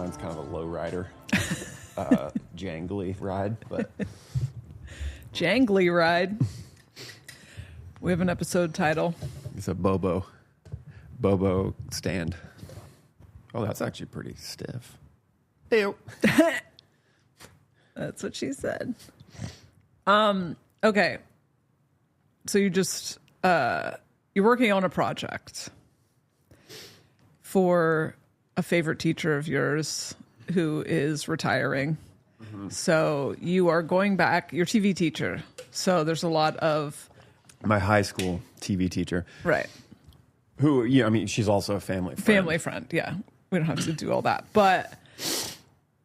Mine's kind of a low rider, jangly ride, but Jangly ride. We have an episode title. it's a Bobo stand. Oh, that's actually pretty stiff. Ew. That's what she said. Okay. So you just you're working on a project for a favorite teacher of yours who is retiring. Mm-hmm. So you are going back, your TV teacher. So there's a lot of My high school TV teacher. right. Who, yeah, I mean, she's also a family friend. Family friend, yeah. We don't have to do all that. But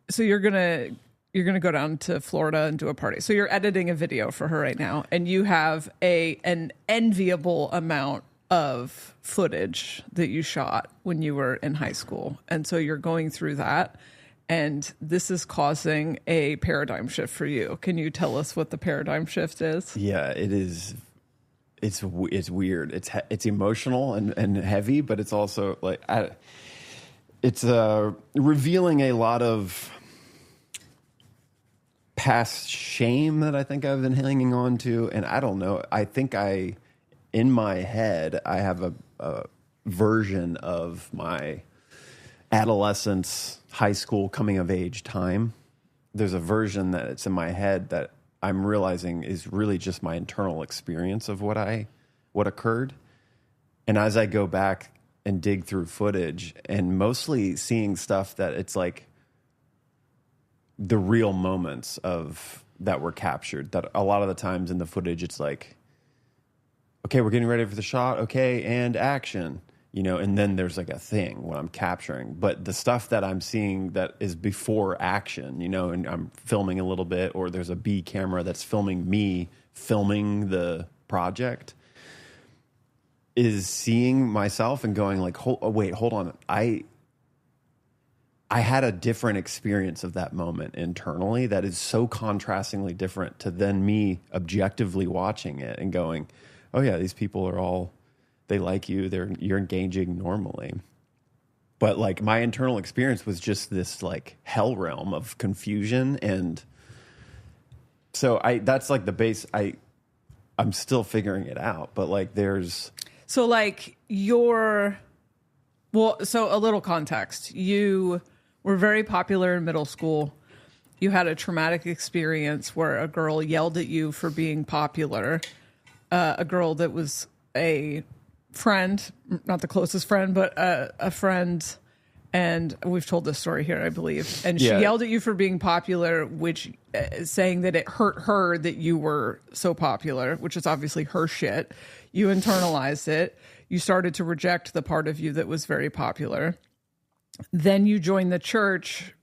so you're gonna go down to Florida and do a party. So you're editing a video for her right now, and you have an enviable amount of footage that you shot when you were in high school. And so you're going through that, and this is causing a paradigm shift for you. Can you tell us what the paradigm shift is? Yeah, it is. It's weird. It's emotional and heavy, but it's also like it's revealing a lot of past shame that I think I've been hanging on to, and I don't know. I think in my head, I have a version of my adolescence, high school, coming of age time. There's a version that it's in my head that I'm realizing is really just my internal experience of what occurred. And as I go back and dig through footage and mostly seeing stuff that it's like the real moments of that were captured, that a lot of the times in the footage, it's like, okay, we're getting ready for the shot. Okay. And action, and then there's like a thing when I'm capturing, but the stuff that I'm seeing that is before action, and I'm filming a little bit, or there's a B camera that's filming me filming the project, is seeing myself and going like, wait, hold on. I had a different experience of that moment internally that is so contrastingly different to then me objectively watching it and going, oh yeah, these people are all, they like you, you're engaging normally. But like my internal experience was just this like hell realm of confusion. And so that's like the base. I'm still figuring it out, but like so like so a little context. You were very popular in middle school. You had a traumatic experience where a girl yelled at you for being popular. A girl that was a friend, not the closest friend, but a friend. And we've told this story here, I believe. And she yelled at you for being popular, which saying that it hurt her that you were so popular, which is obviously her shit. You internalized it. You started to reject the part of you that was very popular. Then you joined the church,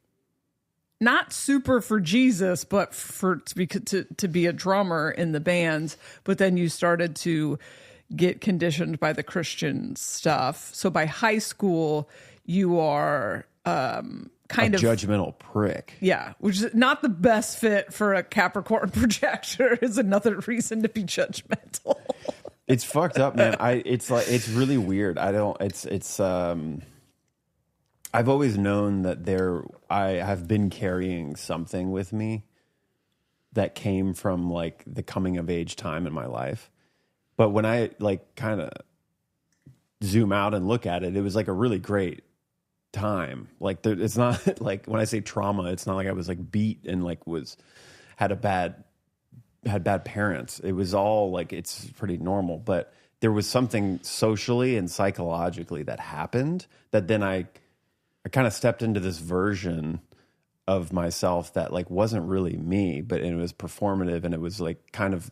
not super for Jesus, but to be a drummer in the bands. But then you started to get conditioned by the Christian stuff. So by high school, you are kind of judgmental prick. Yeah, which is not the best fit for a Capricorn projector. Is another reason to be judgmental. It's fucked up, man. It's really weird. I've always known that I have been carrying something with me that came from like the coming of age time in my life. But when I like kind of zoom out and look at it, it was like a really great time. Like it's not like when I say trauma, it's not like I was like beat and like had bad parents. It was all like, it's pretty normal, but there was something socially and psychologically that happened that then I kind of stepped into this version of myself that like wasn't really me, but it was performative, and it was like kind of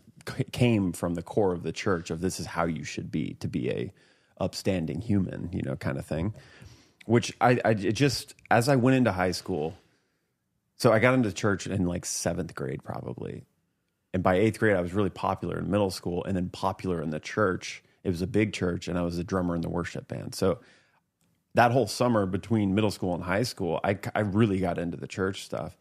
came from the core of the church of this is how you should be to be a upstanding human, kind of thing. Which I just, as I went into high school, so I got into church in like 7th grade probably. And by 8th grade, I was really popular in middle school and then popular in the church. It was a big church, and I was a drummer in the worship band. So that whole summer between middle school and high school, I really got into the church stuff.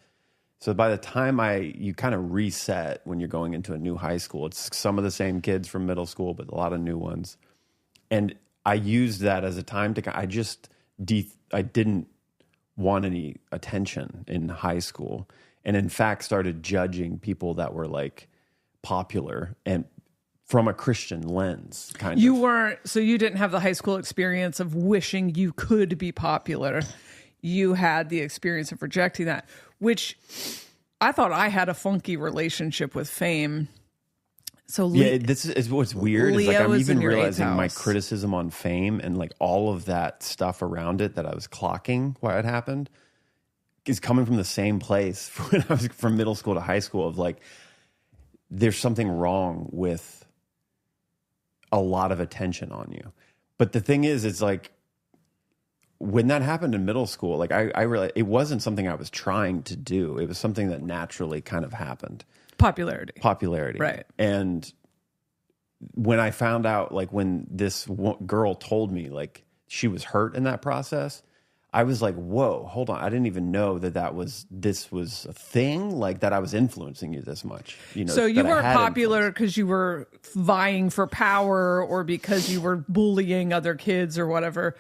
So by the time you kind of reset when you're going into a new high school, it's some of the same kids from middle school, but a lot of new ones. And I used that as a time to, I didn't want any attention in high school, and in fact started judging people that were like popular and from a Christian lens, kind You of. weren't, so you didn't have the high school experience of wishing you could be popular. You had the experience of rejecting that, which I thought I had a funky relationship with fame. So Yeah, this is what's weird. Is like Leo I'm was even in your eighth realizing my house. criticism on fame and like all of that stuff around it that I was clocking why it happened is coming from the same place when I was from middle school to high school of like, there's something wrong with a lot of attention on you. But the thing is, it's like when that happened in middle school, like I realized it wasn't something I was trying to do. It was something that naturally kind of happened. Popularity. Right. And when I found out, like when this girl told me like she was hurt in that process, I was like, whoa, hold on. I didn't even know this was a thing, like that I was influencing you this much. You know, So you that I weren't had popular influence. because you were vying for power or because you were bullying other kids or whatever.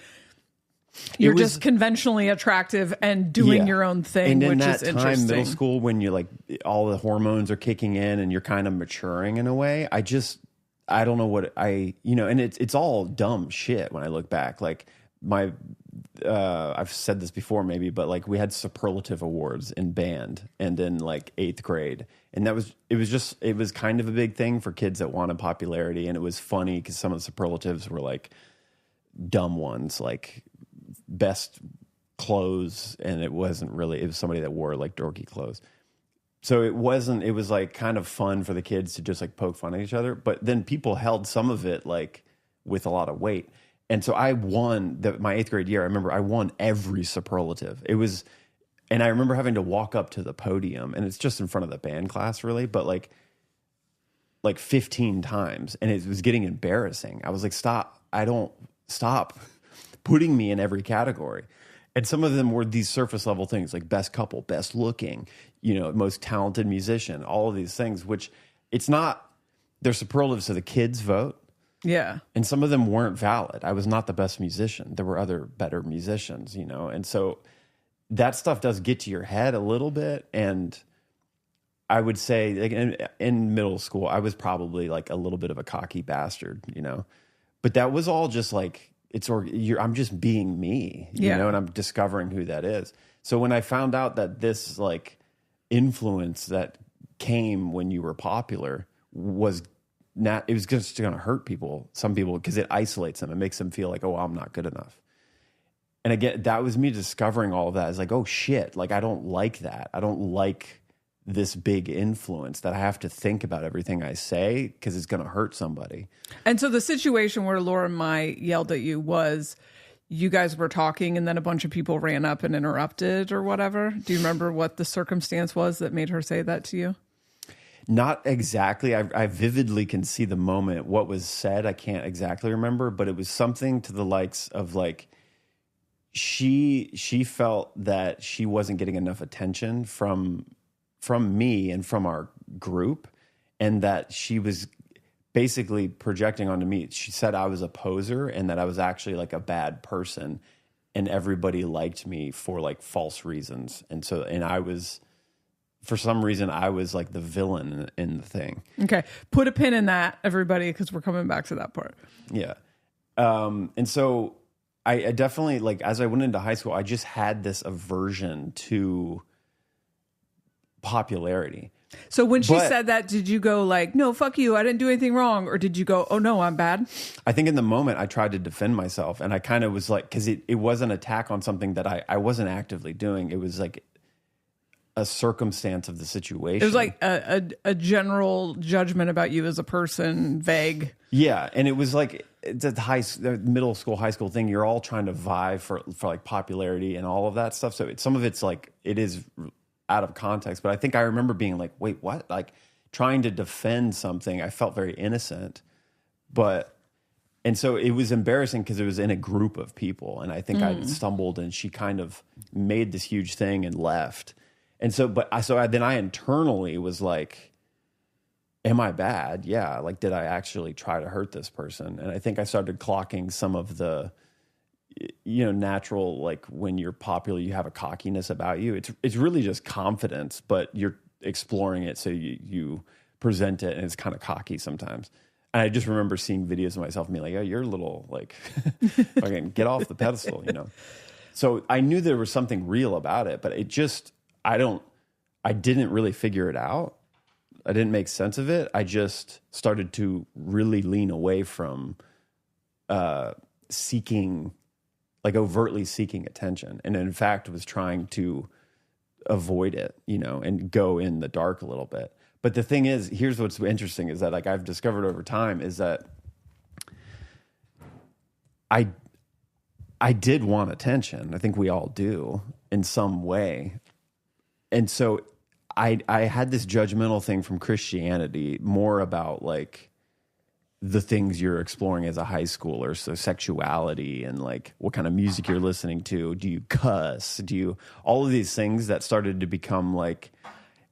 You're was- just conventionally attractive and doing Yeah. your own thing, And in which that is time, interesting. middle school, when you like all the hormones are kicking in and you're kind of maturing in a way, I don't know what and it's all dumb shit when I look back. Like I've said this before maybe, but like we had superlative awards in band and in like 8th grade. And it was kind of a big thing for kids that wanted popularity. And it was funny because some of the superlatives were like dumb ones, like best clothes. And it was somebody that wore like dorky clothes. So it was like kind of fun for the kids to just like poke fun at each other. But then people held some of it like with a lot of weight. And so I won my 8th grade year. I remember I won every superlative. And I remember having to walk up to the podium, and it's just in front of the band class really, but like 15 times. And it was getting embarrassing. I was like, stop putting me in every category. And some of them were these surface level things like best couple, best looking, most talented musician, all of these things, which they're superlatives to the kids' vote. Yeah. And some of them weren't valid. I was not the best musician. There were other better musicians, And so that stuff does get to your head a little bit. And I would say like, in middle school, I was probably like a little bit of a cocky bastard, But that was all just like, I'm just being me, and I'm discovering who that is. So when I found out that this like influence that came when you were popular it was just going to hurt some people, because it isolates them. It makes them feel like, oh, I'm not good enough. And again, that was me discovering all of that. It's like, oh shit, like I don't like that. I don't like this big influence that I have to think about everything I say because it's going to hurt somebody. And so the situation where Laura and Mai yelled at you was you guys were talking and then a bunch of people ran up and interrupted or whatever. Do you remember what the circumstance was that made her say that to you? Not exactly. I vividly can see the moment. What was said, I can't exactly remember, but it was something to the likes of like she felt that she wasn't getting enough attention from me and from our group, and that she was basically projecting onto me. She said I was a poser and that I was actually like a bad person, and everybody liked me for like false reasons. And I was, for some reason, I was like the villain in the thing. Okay. Put a pin in that, everybody, because we're coming back to that part. Yeah. And so I definitely, like, as I went into high school, I just had this aversion to popularity. So when she said that, did you go like, no, fuck you, I didn't do anything wrong? Or did you go, oh no, I'm bad? I think in the moment I tried to defend myself, and I kind of was like, because it was an attack on something that I wasn't actively doing. It was like a circumstance of the situation. It was like a general judgment about you as a person, vague. Yeah, and it was like the middle school, high school thing. You're all trying to vie for like popularity and all of that stuff. So some of it's like, it is out of context. But I think I remember being like, wait, what? Like trying to defend something. I felt very innocent. And so it was embarrassing because it was in a group of people. And I think I stumbled, and she kind of made this huge thing and left. And so, then I internally was like, am I bad? Yeah. Like, did I actually try to hurt this person? And I think I started clocking some of the natural, like when you're popular, you have a cockiness about you. It's really just confidence, but you're exploring it. So you present it and it's kind of cocky sometimes. And I just remember seeing videos of myself and being like, oh, you're a little like, fucking get off the pedestal, So I knew there was something real about it, but I didn't really figure it out. I didn't make sense of it. I just started to really lean away from seeking, like overtly seeking attention. And in fact, was trying to avoid it, and go in the dark a little bit. But the thing is, here's what's interesting is that like I've discovered over time is that I did want attention. I think we all do in some way. And so I had this judgmental thing from Christianity more about like the things you're exploring as a high schooler. So sexuality and like what kind of music you're listening to. Do you cuss? All of these things that started to become like,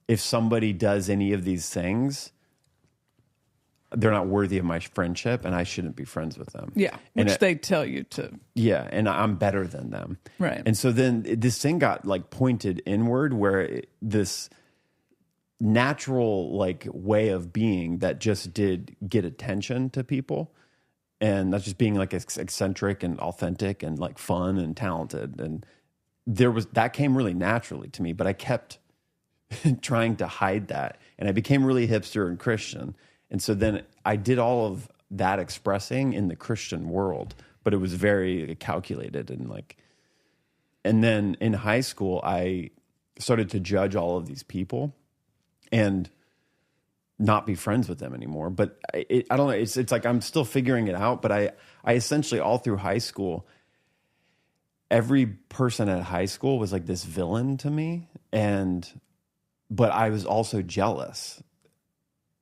if somebody does any of these things, they're not worthy of my friendship and I shouldn't be friends with them. Yeah. Which they tell you to. Yeah. And I'm better than them. Right. And so then this thing got like pointed inward where this natural like way of being that just did get attention to people. And that's just being like eccentric and authentic and like fun and talented. And that came really naturally to me, but I kept trying to hide that. And I became really hipster and Christian. And so then I did all of that expressing in the Christian world, but it was very calculated and then in high school, I started to judge all of these people and not be friends with them anymore. But I don't know. It's like, I'm still figuring it out, but I essentially all through high school, every person at high school was like this villain to me. But I was also jealous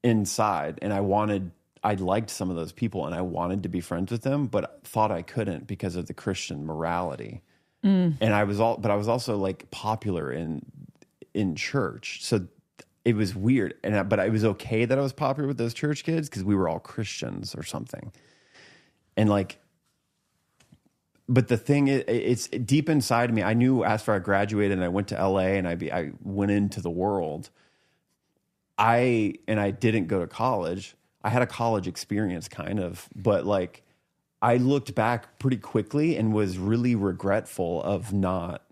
inside and I liked some of those people and I wanted to be friends with them, but thought I couldn't because of the Christian morality. And I was also like popular in church. So it was weird. But it was okay that I was popular with those church kids because we were all Christians or something. And like, but the thing is, it's deep inside me. I knew after I graduated and I went to LA and I went into the world, I didn't go to college. I had a college experience kind of, but like I looked back pretty quickly and was really regretful of not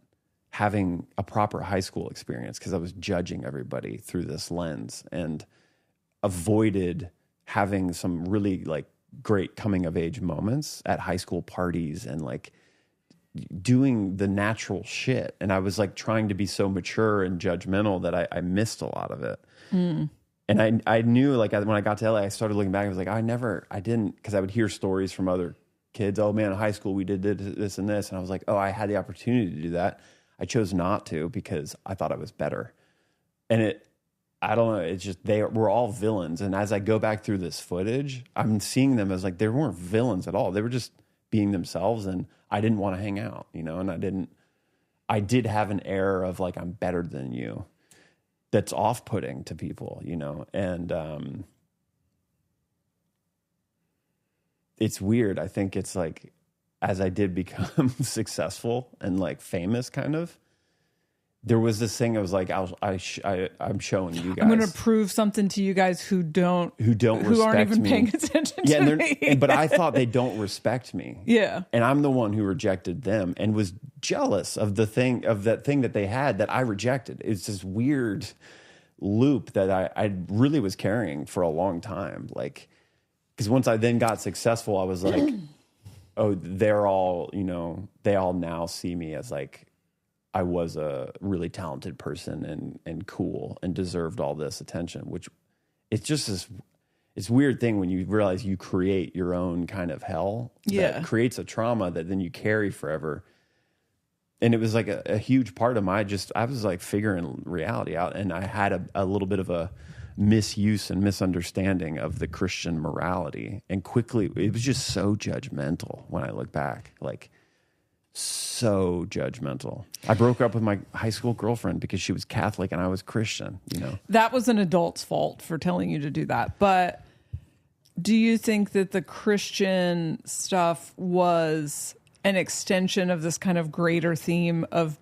having a proper high school experience because I was judging everybody through this lens and avoided having some really like great coming of age moments at high school parties and like doing the natural shit. And I was like trying to be so mature and judgmental that I missed a lot of it. And I knew like when I got to LA, I started looking back. I was like, I didn't, because I would hear stories from other kids. Oh man, in high school we did this and this. And I was like, oh, I had the opportunity to do that. I chose not to because I thought I was better. And I don't know. It's just, we're all villains. And as I go back through this footage, I'm seeing them as like, they weren't villains at all. They were just being themselves. And I didn't want to hang out, and I did have an air of like, I'm better than you. That's off-putting to people, and it's weird. I think it's like, as I did become successful and like famous kind of, there was this thing I was like, I'm showing you guys. I'm going to prove something to you guys who aren't even paying attention to me. But I thought they don't respect me. Yeah. And I'm the one who rejected them and was jealous of that thing that they had that I rejected. It's this weird loop that I really was carrying for a long time. Like, because once I then got successful, I was like, oh, they're all, they all now see me as like, I was a really talented person and cool and deserved all this attention, which it's just it's weird thing when you realize you create your own kind of hell that creates a trauma that then you carry forever. And it was like a huge part of I was like figuring reality out, and I had a little bit of a misuse and misunderstanding of the Christian morality. And quickly, it was just so judgmental when I look back, like so judgmental. I broke up with my high school girlfriend because she was Catholic and I was Christian, That was an adult's fault for telling you to do that. But do you think that the Christian stuff was an extension of this kind of greater theme of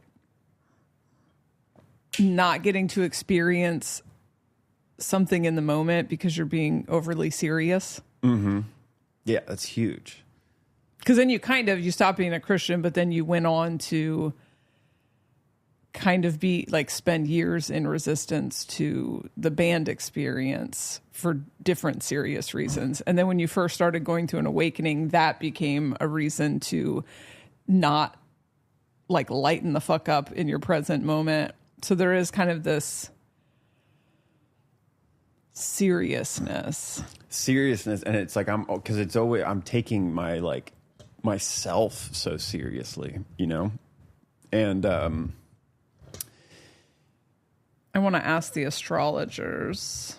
not getting to experience something in the moment because you're being overly serious. Mm-hmm. Yeah, that's huge. Because then you stop being a Christian, but then you went on to kind of spend years in resistance to the band experience for different serious reasons. And then when you first started going through an awakening, that became a reason to not lighten the fuck up in your present moment. So there is kind of this seriousness, and it's like I'm taking my myself so seriously, and I want to ask the astrologers.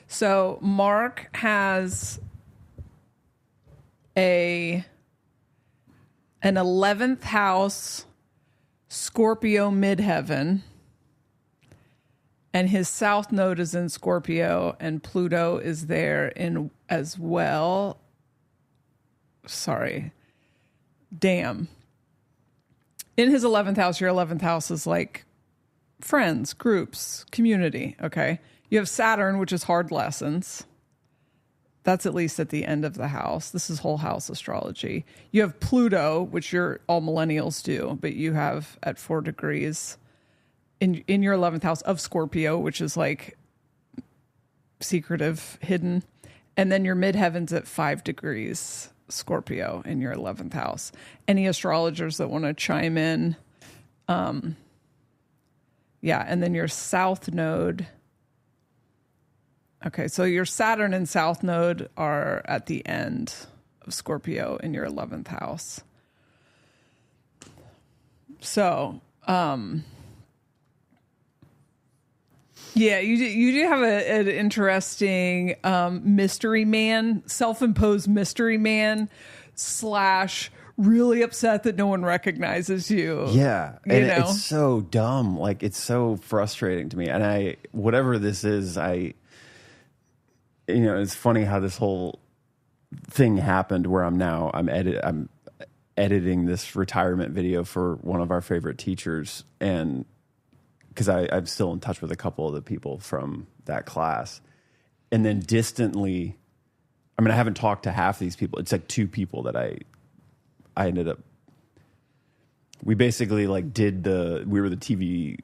So Mark has an 11th house Scorpio midheaven, and his south node is in Scorpio, and Pluto is there in as well. Sorry. Damn. In his 11th house, your 11th house is like friends, groups, community. Okay. You have Saturn, which is hard lessons. That's at least at the end of the house. This is whole house astrology. You have Pluto, which all millennials do, but you have at 4 degrees in your 11th house of Scorpio, which is like secretive, hidden. And then your midheaven's at 5 degrees Scorpio in your 11th house. Any astrologers that want to chime in? And then your south node. Okay, so your Saturn and south node are at the end of Scorpio in your 11th house. So, you do have an interesting mystery man, self-imposed mystery man / really upset that no one recognizes you. Yeah, and it's so dumb. It's so frustrating to me. And whatever this is, it's funny how this whole thing happened where I'm editing this retirement video for one of our favorite teachers, and because I'm still in touch with a couple of the people from that class, and then distantly, I haven't talked to half these people. It's like 2 people that I ended up. We basically we were the TV.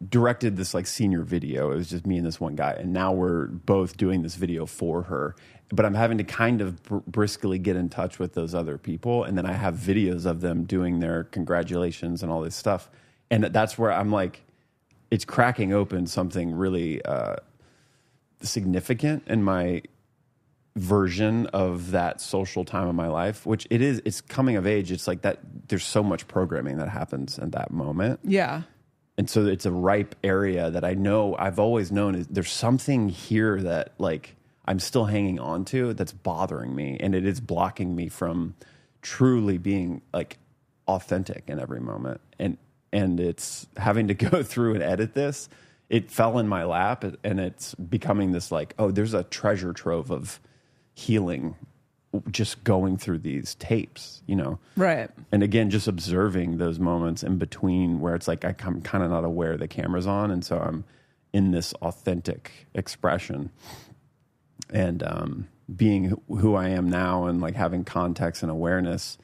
Directed this senior video. It was just me and this one guy, and now we're both doing this video for her, but I'm having to kind of briskly get in touch with those other people, and then I have videos of them doing their congratulations and all this stuff, and that's where I'm it's cracking open something really significant in my version of that social time of my life, which it's coming of age. It's like that there's so much programming that happens in that moment. Yeah. And so it's a ripe area that I've always known is there's something here that I'm still hanging on to that's bothering me, and it is blocking me from truly being authentic in every moment. And it's having to go through and edit this. It fell in my lap, and it's becoming this there's a treasure trove of healing just going through these tapes, Right. And again, just observing those moments in between where it's I'm kind of not aware the camera's on, and so I'm in this authentic expression and being who I am now, and having context and awareness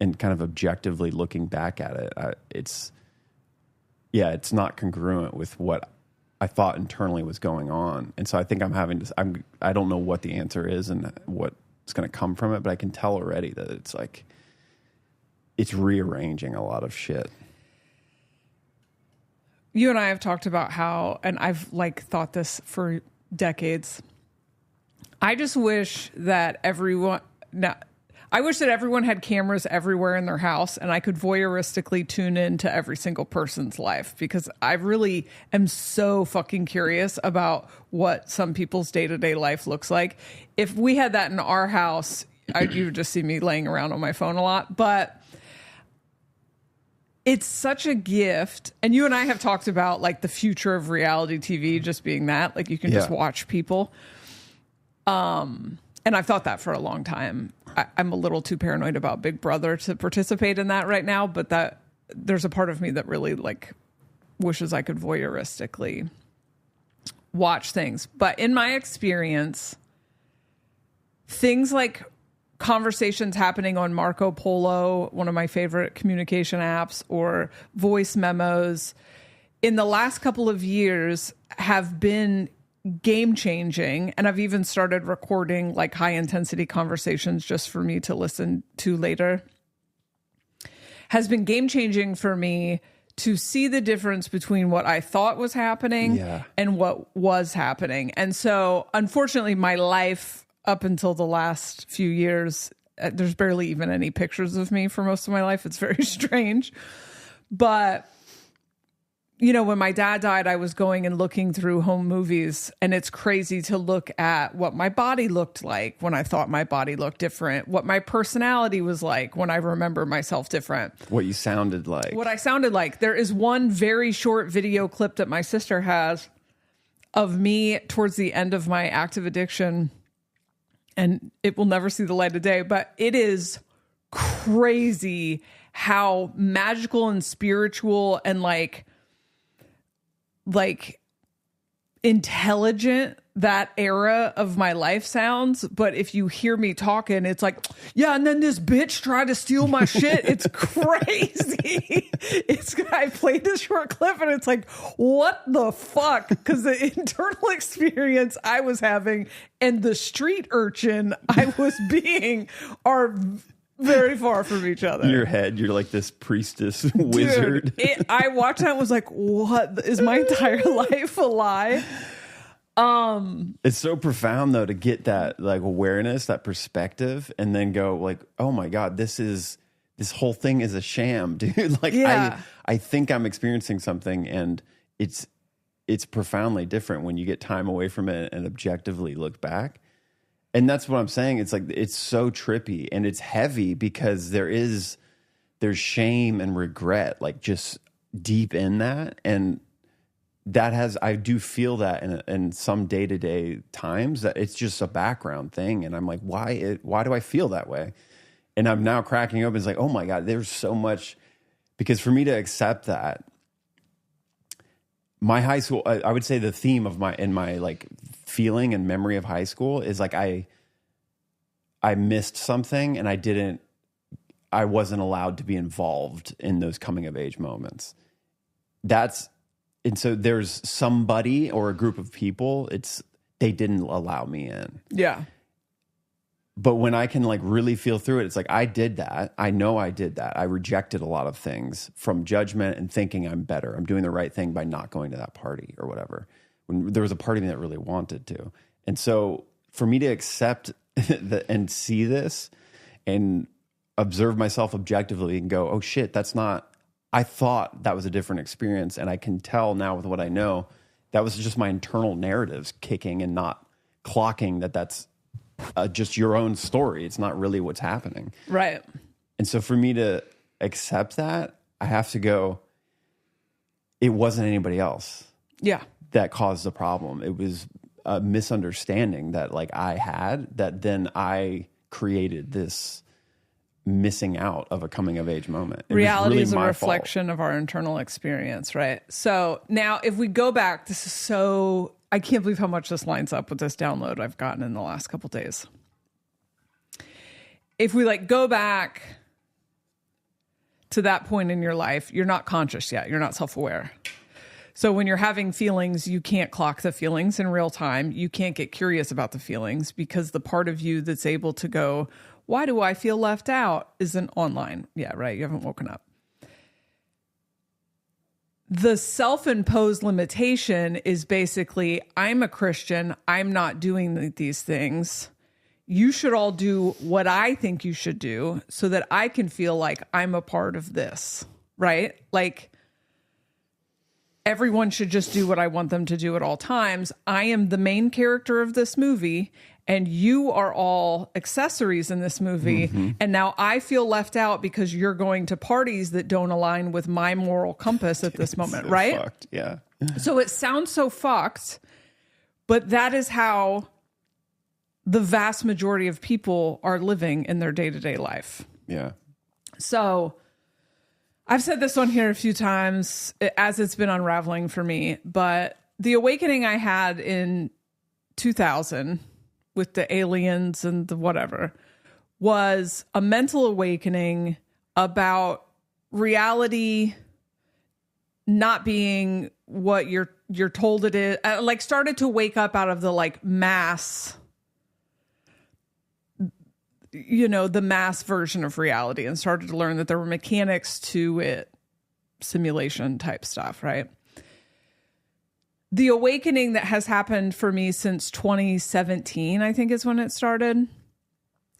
and kind of objectively looking back at it. It's not congruent with what I thought internally was going on. And so I think I don't know what the answer is and what it's going to come from it, but I can tell already that it's rearranging a lot of shit. You and I have talked about how, and I've thought this for decades. I just wish that everyone had cameras everywhere in their house, and I could voyeuristically tune in to every single person's life, because I really am so fucking curious about what some people's day-to-day life looks like. If we had that in our house, you would just see me laying around on my phone a lot. But it's such a gift. And you and I have talked about like the future of reality TV just being that, like you can just watch people. And I've thought that for a long time. I'm a little too paranoid about Big Brother to participate in that right now, but that there's a part of me that really like wishes I could voyeuristically watch things. But in my experience, things like conversations happening on Marco Polo, one of my favorite communication apps, or voice memos in the last couple of years have been game changing. And I've even started recording like high intensity conversations just for me to listen to later. Has been game changing for me to see the difference between what I thought was happening and what was happening. And so unfortunately my life up until the last few years, there's barely even any pictures of me for most of my life. It's very strange. But, you know, when my dad died, I was going and looking through home movies, and it's crazy to look at what my body looked like when I thought my body looked different, what my personality was like when I remember myself different. What you sounded like. What I sounded like. There is one very short video clip that my sister has of me towards the end of my active addiction, and it will never see the light of day, but it is crazy how magical and spiritual and like intelligent that era of my life sounds. But if you hear me talking, it's like, yeah, and then this bitch tried to steal my shit. It's crazy. I played this short clip and it's like, what the fuck? Because the internal experience I was having and the street urchin I was being are very far from each other. In your head, you're like this priestess wizard. Dude, I watched that and was like, what? Is my entire life a lie? It's so profound though to get that like awareness, that perspective, and then go like, oh my God, this whole thing is a sham, dude. Like I think I'm experiencing something, and it's profoundly different when you get time away from it and objectively look back. And that's what I'm saying. It's like, it's so trippy and it's heavy because there's shame and regret, like just deep in that. And I do feel that in some day-to-day times that it's just a background thing. And I'm like, why do I feel that way? And I'm now cracking open. It's like, oh my God, there's so much, because for me to accept that, my high school, I would say the theme of my like feeling and memory of high school is like, I missed something and I wasn't allowed to be involved in those coming of age moments. And so there's somebody or a group of people, they didn't allow me in. Yeah. But when I can like really feel through it, it's like, I did that. I know I did that. I rejected a lot of things from judgment and thinking I'm better. I'm doing the right thing by not going to that party or whatever. When there was a part of me that really wanted to. And so for me to accept and see this and observe myself objectively and go, oh shit, I thought that was a different experience. And I can tell now with what I know, that was just my internal narratives kicking and not clocking that's just your own story. It's not really what's happening. Right. And so for me to accept that, I have to go, it wasn't anybody else. Yeah. That caused the problem. It was a misunderstanding that like I had, that then I created this missing out of a coming of age moment. Reality really is a reflection of our internal experience, right? So now if we go back, I can't believe how much this lines up with this download I've gotten in the last couple days. If we like go back to that point in your life, you're not conscious yet. You're not self-aware. So when you're having feelings, you can't clock the feelings in real time. You can't get curious about the feelings because the part of you that's able to go, why do I feel left out, isn't online. Yeah, right. You haven't woken up. The self-imposed limitation is basically, I'm a Christian. I'm not doing these things. You should all do what I think you should do so that I can feel like I'm a part of this, right? Like everyone should just do what I want them to do at all times. I am the main character of this movie, and you are all accessories in this movie. And now I feel left out because you're going to parties that don't align with my moral compass at this moment, So right? fucked. Yeah. So it sounds so fucked, but that is how the vast majority of people are living in their day-to-day life. Yeah. So I've said this on here a few times as it's been unraveling for me, but the awakening I had in 2000 with the aliens and the whatever was a mental awakening about reality not being what you're told it is. Like started to wake up out of the like mass, the mass version of reality, and started to learn that there were mechanics to it, simulation type stuff, right? The awakening that has happened for me since 2017, I think is when it started,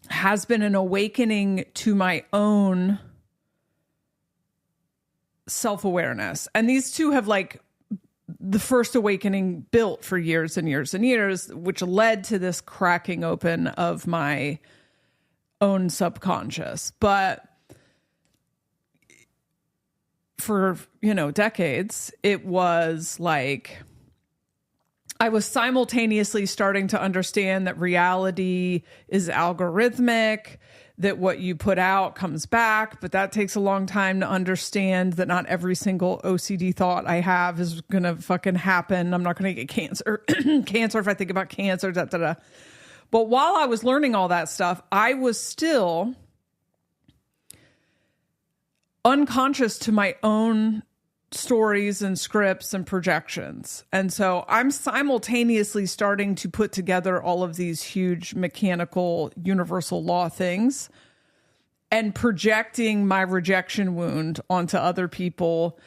has been an awakening to my own self-awareness. And these two have like the first awakening built for years and years and years, which led to this cracking open of my own subconscious. But for, decades, it was like I was simultaneously starting to understand that reality is algorithmic, that what you put out comes back, but that takes a long time to understand that not every single OCD thought I have is going to fucking happen. I'm not going to get cancer, if I think about cancer, But while I was learning all that stuff, I was still unconscious to my own stories and scripts and projections. And so I'm simultaneously starting to put together all of these huge mechanical universal law things and projecting my rejection wound onto other people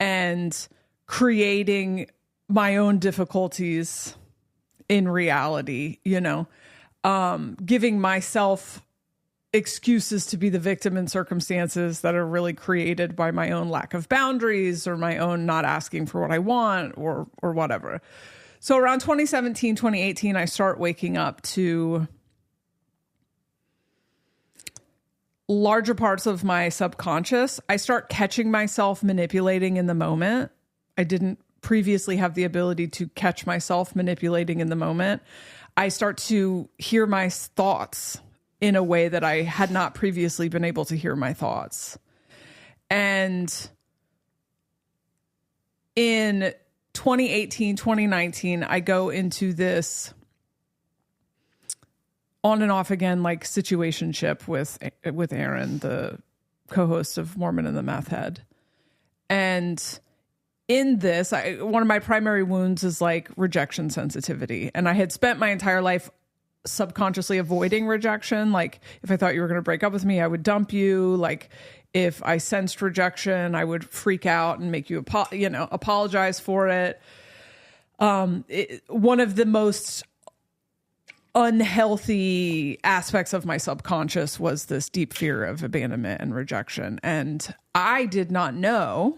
and creating my own difficulties in reality, giving myself excuses to be the victim in circumstances that are really created by my own lack of boundaries or my own not asking for what I want or whatever. So around 2017, 2018, I start waking up to larger parts of my subconscious. I start catching myself manipulating in the moment. I didn't previously have the ability to catch myself manipulating in the moment. I start to hear my thoughts in a way that I had not previously been able to hear my thoughts. And in 2018, 2019, I go into this on and off again, like situationship with Aaron, the co-host of Mormon and the Meth Head. And in this, one of my primary wounds is like rejection sensitivity. And I had spent my entire life subconsciously avoiding rejection. Like if I thought you were going to break up with me, I would dump you. Like if I sensed rejection, I would freak out and make you apologize for it. One of the most unhealthy aspects of my subconscious was this deep fear of abandonment and rejection. And I did not know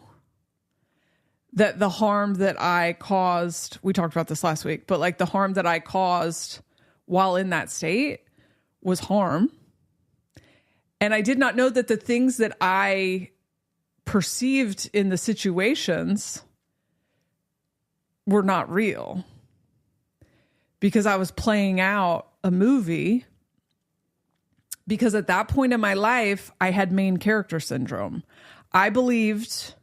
that the harm that I caused, we talked about this last week, but like the harm that I caused while in that state was harm. And I did not know that the things that I perceived in the situations were not real, because I was playing out a movie. Because at that point in my life, I had main character syndrome. I believed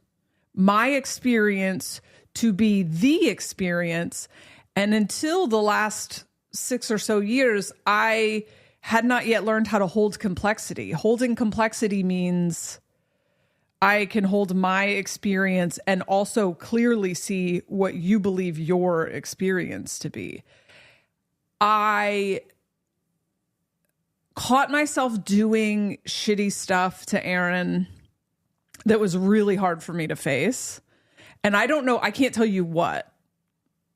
my experience to be the experience. And until the last 6 or so years, I had not yet learned how to hold complexity. Holding complexity means I can hold my experience and also clearly see what you believe your experience to be. I caught myself doing shitty stuff to Aaron that was really hard for me to face. And I don't know, I can't tell you what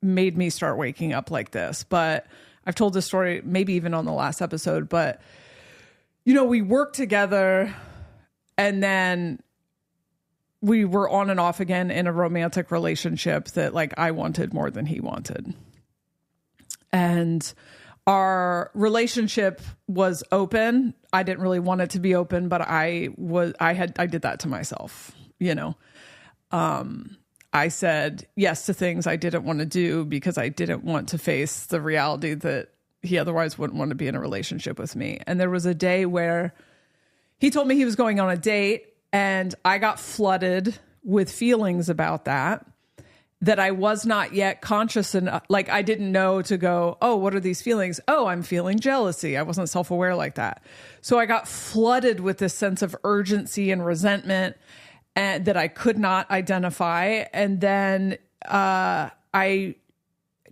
made me start waking up like this, but I've told this story maybe even on the last episode, but we worked together and then we were on and off again in a romantic relationship that like I wanted more than he wanted. And our relationship was open. I didn't really want it to be open, but I did that to myself, you know. I said yes to things I didn't want to do because I didn't want to face the reality that he otherwise wouldn't want to be in a relationship with me. And there was a day where he told me he was going on a date, and I got flooded with feelings about that I was not yet conscious enough. Like, I didn't know to go, oh, what are these feelings? Oh, I'm feeling jealousy. I wasn't self-aware like that. So I got flooded with this sense of urgency and resentment and that I could not identify. And then I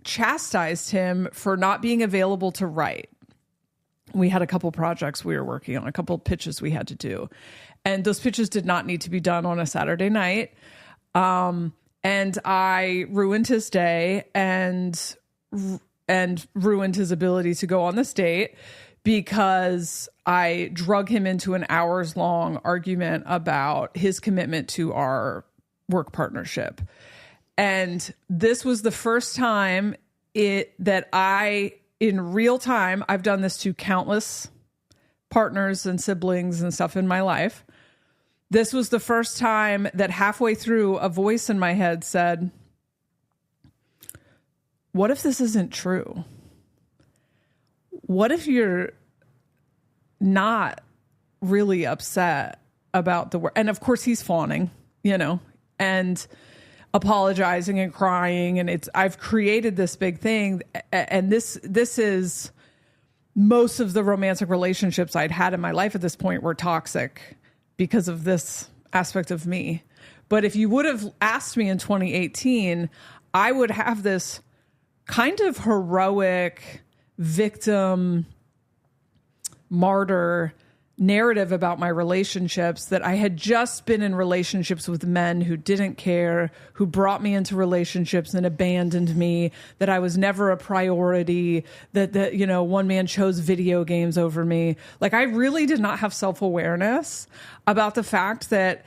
chastised him for not being available to write. We had a couple projects we were working on, a couple pitches we had to do. And those pitches did not need to be done on a Saturday night. And I ruined his day and ruined his ability to go on this date because I drug him into an hours-long argument about his commitment to our work partnership. And this was the first time that in real time, I've done this to countless partners and siblings and stuff in my life. This was the first time that halfway through a voice in my head said, what if this isn't true? What if you're not really upset about the work? And of course he's fawning, you know, and apologizing and crying. And I've created this big thing. And this is most of the romantic relationships I'd had in my life at this point were toxic because of this aspect of me. But if you would have asked me in 2018, I would have this kind of heroic victim martyr narrative about my relationships, that I had just been in relationships with men who didn't care, who brought me into relationships and abandoned me, that I was never a priority, that you know, one man chose video games over me. Like, I really did not have self-awareness about the fact that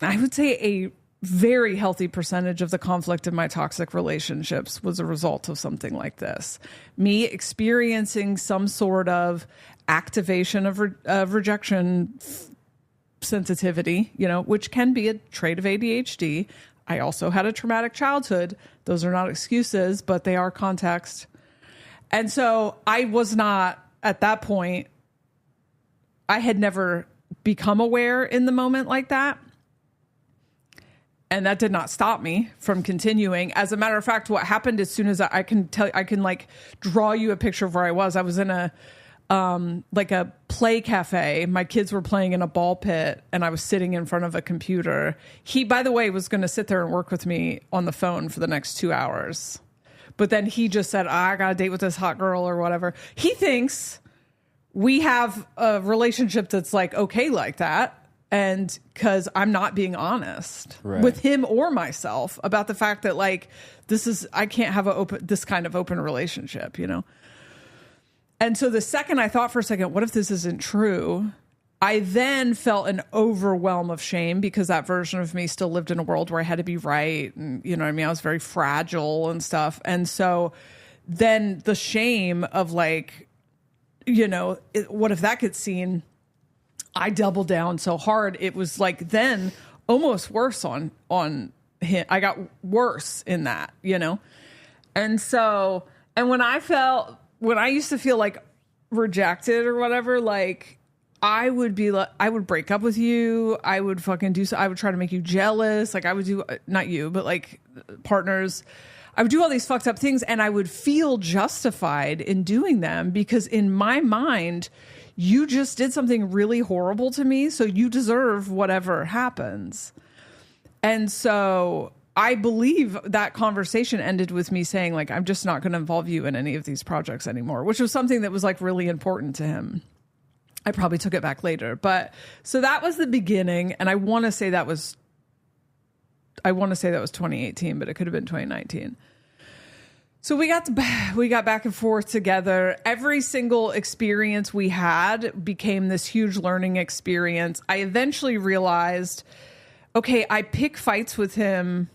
I would say a very healthy percentage of the conflict in my toxic relationships was a result of something like this. Me experiencing some sort of activation of rejection sensitivity, you know, which can be a trait of ADHD. I also had a traumatic childhood. Those are not excuses, but they are context. And so I was not, at that point, I had never become aware in the moment like that. And that did not stop me from continuing. As a matter of fact, what happened as soon as I can like draw you a picture of where I was in a, like a play cafe. My kids were playing in a ball pit and I was sitting in front of a computer. He, by the way, was going to sit there and work with me on the phone for the next 2 hours. But then he just said, I got a date with this hot girl or whatever. He thinks we have a relationship that's like, okay, like that. And because I'm not being honest with him or myself about the fact that, like, I can't have this kind of open relationship, you know? And so the second I thought for a second, what if this isn't true? I then felt an overwhelm of shame because that version of me still lived in a world where I had to be right. And, you know what I mean? I was very fragile and stuff. And so then the shame of, like, you know, what if that gets seen? I doubled down so hard. It was like then almost worse on him. I got worse in that, you know? And so, and when I used to feel like rejected or whatever, like I would be like, I would break up with you. I would fucking I would try to make you jealous. Like I would do, not you, but like partners. I would do all these fucked up things and I would feel justified in doing them because in my mind, you just did something really horrible to me, so you deserve whatever happens. And so I believe that conversation ended with me saying, like, I'm just not going to involve you in any of these projects anymore, which was something that was, like, really important to him. I probably took it back later. But so that was the beginning, and I want to say that was 2018, but it could have been 2019. So we got back and forth together. Every single experience we had became this huge learning experience. I eventually realized, okay, I pick fights with him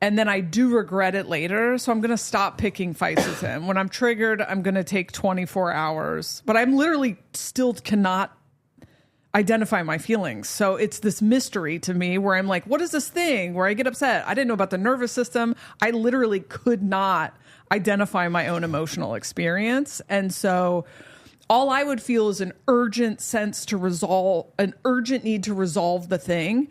And then I do regret it later. So I'm going to stop picking fights with him. When I'm triggered, I'm going to take 24 hours. But I'm literally still cannot identify my feelings. So it's this mystery to me where I'm like, what is this thing where I get upset? I didn't know about the nervous system. I literally could not identify my own emotional experience. And so all I would feel is an urgent sense to resolve, an urgent need to resolve the thing.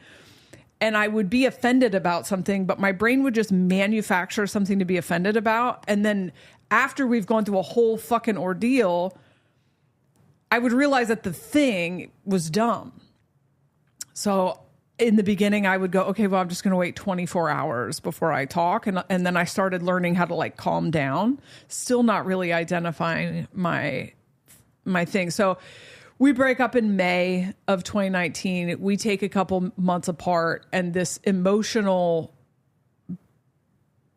And I would be offended about something, but my brain would just manufacture something to be offended about. And then after we've gone through a whole fucking ordeal, I would realize that the thing was dumb. So in the beginning, I would go, okay, well, I'm just going to wait 24 hours before I talk. And then I started learning how to like calm down, still not really identifying my thing. So we break up in May of 2019. We take a couple months apart, and this emotional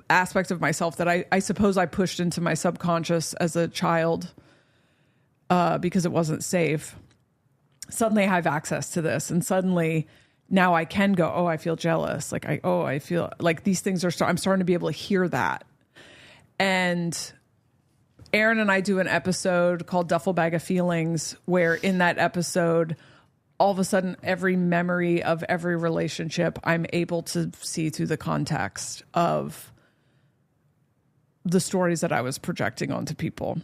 aspect of myself that I suppose I pushed into my subconscious as a child because it wasn't safe. Suddenly I have access to this, and suddenly now I can go, oh, I feel jealous. Like I feel like these things I'm starting to be able to hear that. And Aaron and I do an episode called Duffel Bag of Feelings, where in that episode, all of a sudden, every memory of every relationship, I'm able to see through the context of the stories that I was projecting onto people.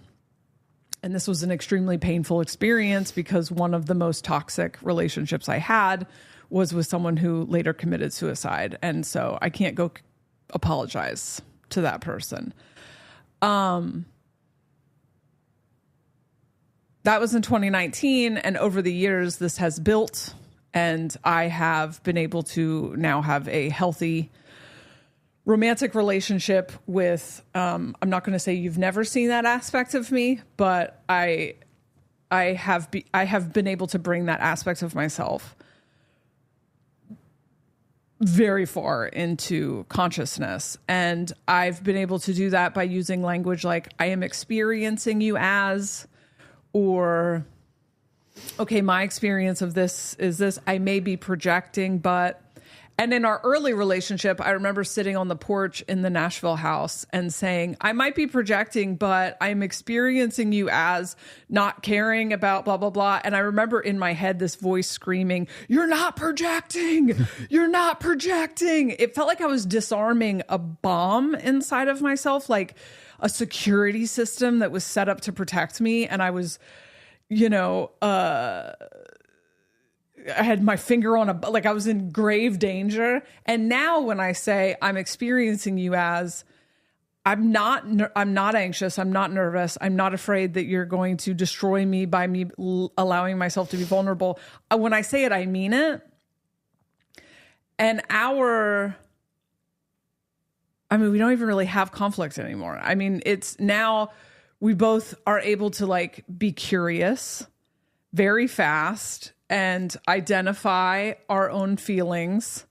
And this was an extremely painful experience because one of the most toxic relationships I had was with someone who later committed suicide. And so I can't go apologize to that person. That was in 2019, and over the years, this has built, and I have been able to now have a healthy romantic relationship with, I'm not going to say you've never seen that aspect of me, but I have been able to bring that aspect of myself very far into consciousness. And I've been able to do that by using language like, I am experiencing you as... or, okay, my experience of this is this. I may be projecting, but... And in our early relationship, I remember sitting on the porch in the Nashville house and saying, I might be projecting, but I'm experiencing you as not caring about blah, blah, blah. And I remember in my head this voice screaming, you're not projecting. You're not projecting. It felt like I was disarming a bomb inside of myself, like a security system that was set up to protect me. And I was, I had my finger on like I was in grave danger. And now when I say I'm experiencing you as, I'm not anxious. I'm not nervous. I'm not afraid that you're going to destroy me by me allowing myself to be vulnerable. When I say it, I mean it. And we don't even really have conflict anymore. I mean, it's now we both are able to like be curious very fast and identify our own feelings.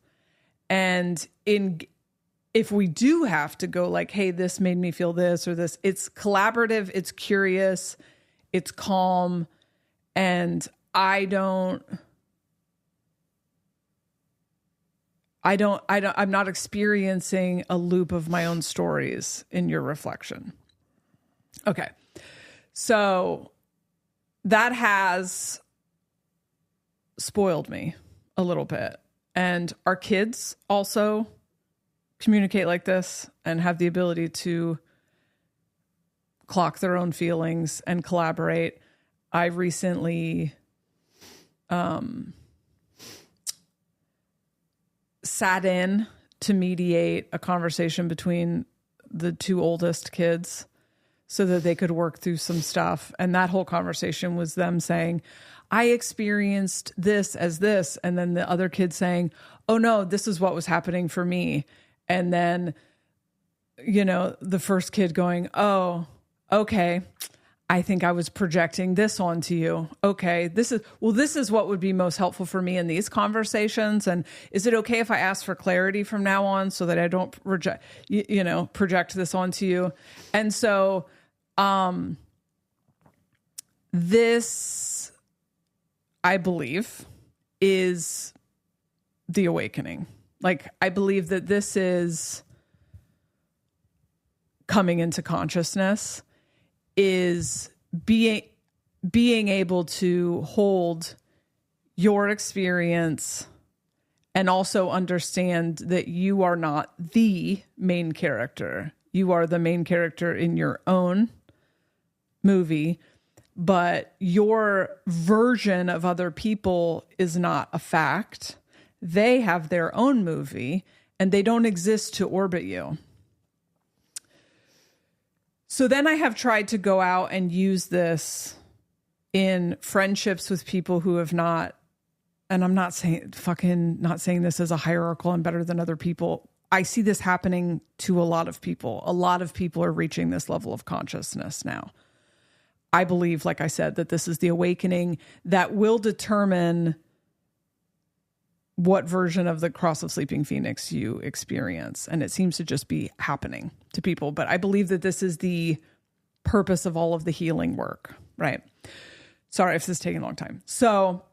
And if we do have to go like, hey, this made me feel this or this, it's collaborative, it's curious, it's calm. And I'm not experiencing a loop of my own stories in your reflection. Okay. So that has spoiled me a little bit. And our kids also communicate like this and have the ability to clock their own feelings and collaborate. I recently sat in to mediate a conversation between the two oldest kids so that they could work through some stuff. And that whole conversation was them saying, I experienced this as this. And then the other kid saying, oh no, this is what was happening for me. And then, the first kid going, oh, okay, I think I was projecting this onto you. Okay, this is what would be most helpful for me in these conversations. And is it okay if I ask for clarity from now on so that I don't project this onto you? And so, this, I believe, is the awakening. Like, I believe that this is coming into consciousness is being able to hold your experience and also understand that you are not the main character. You are the main character in your own movie, but your version of other people is not a fact. They have their own movie and they don't exist to orbit you. So then I have tried to go out and use this in friendships with people who have not, and I'm not saying this as a hierarchical and better than other people. I see this happening to a lot of people. A lot of people are reaching this level of consciousness now. I believe, like I said, that this is the awakening that will determine what version of the Cross of Sleeping Phoenix you experience. And it seems to just be happening to people. But I believe that this is the purpose of all of the healing work, right? Sorry if this is taking a long time. So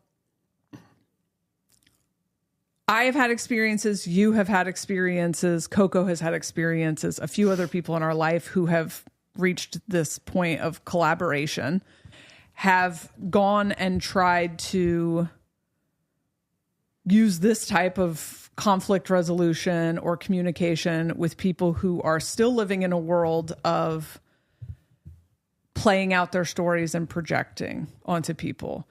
I have had experiences, you have had experiences, Coco has had experiences, a few other people in our life who have reached this point of collaboration have gone and tried to use this type of conflict resolution or communication with people who are still living in a world of playing out their stories and projecting onto people.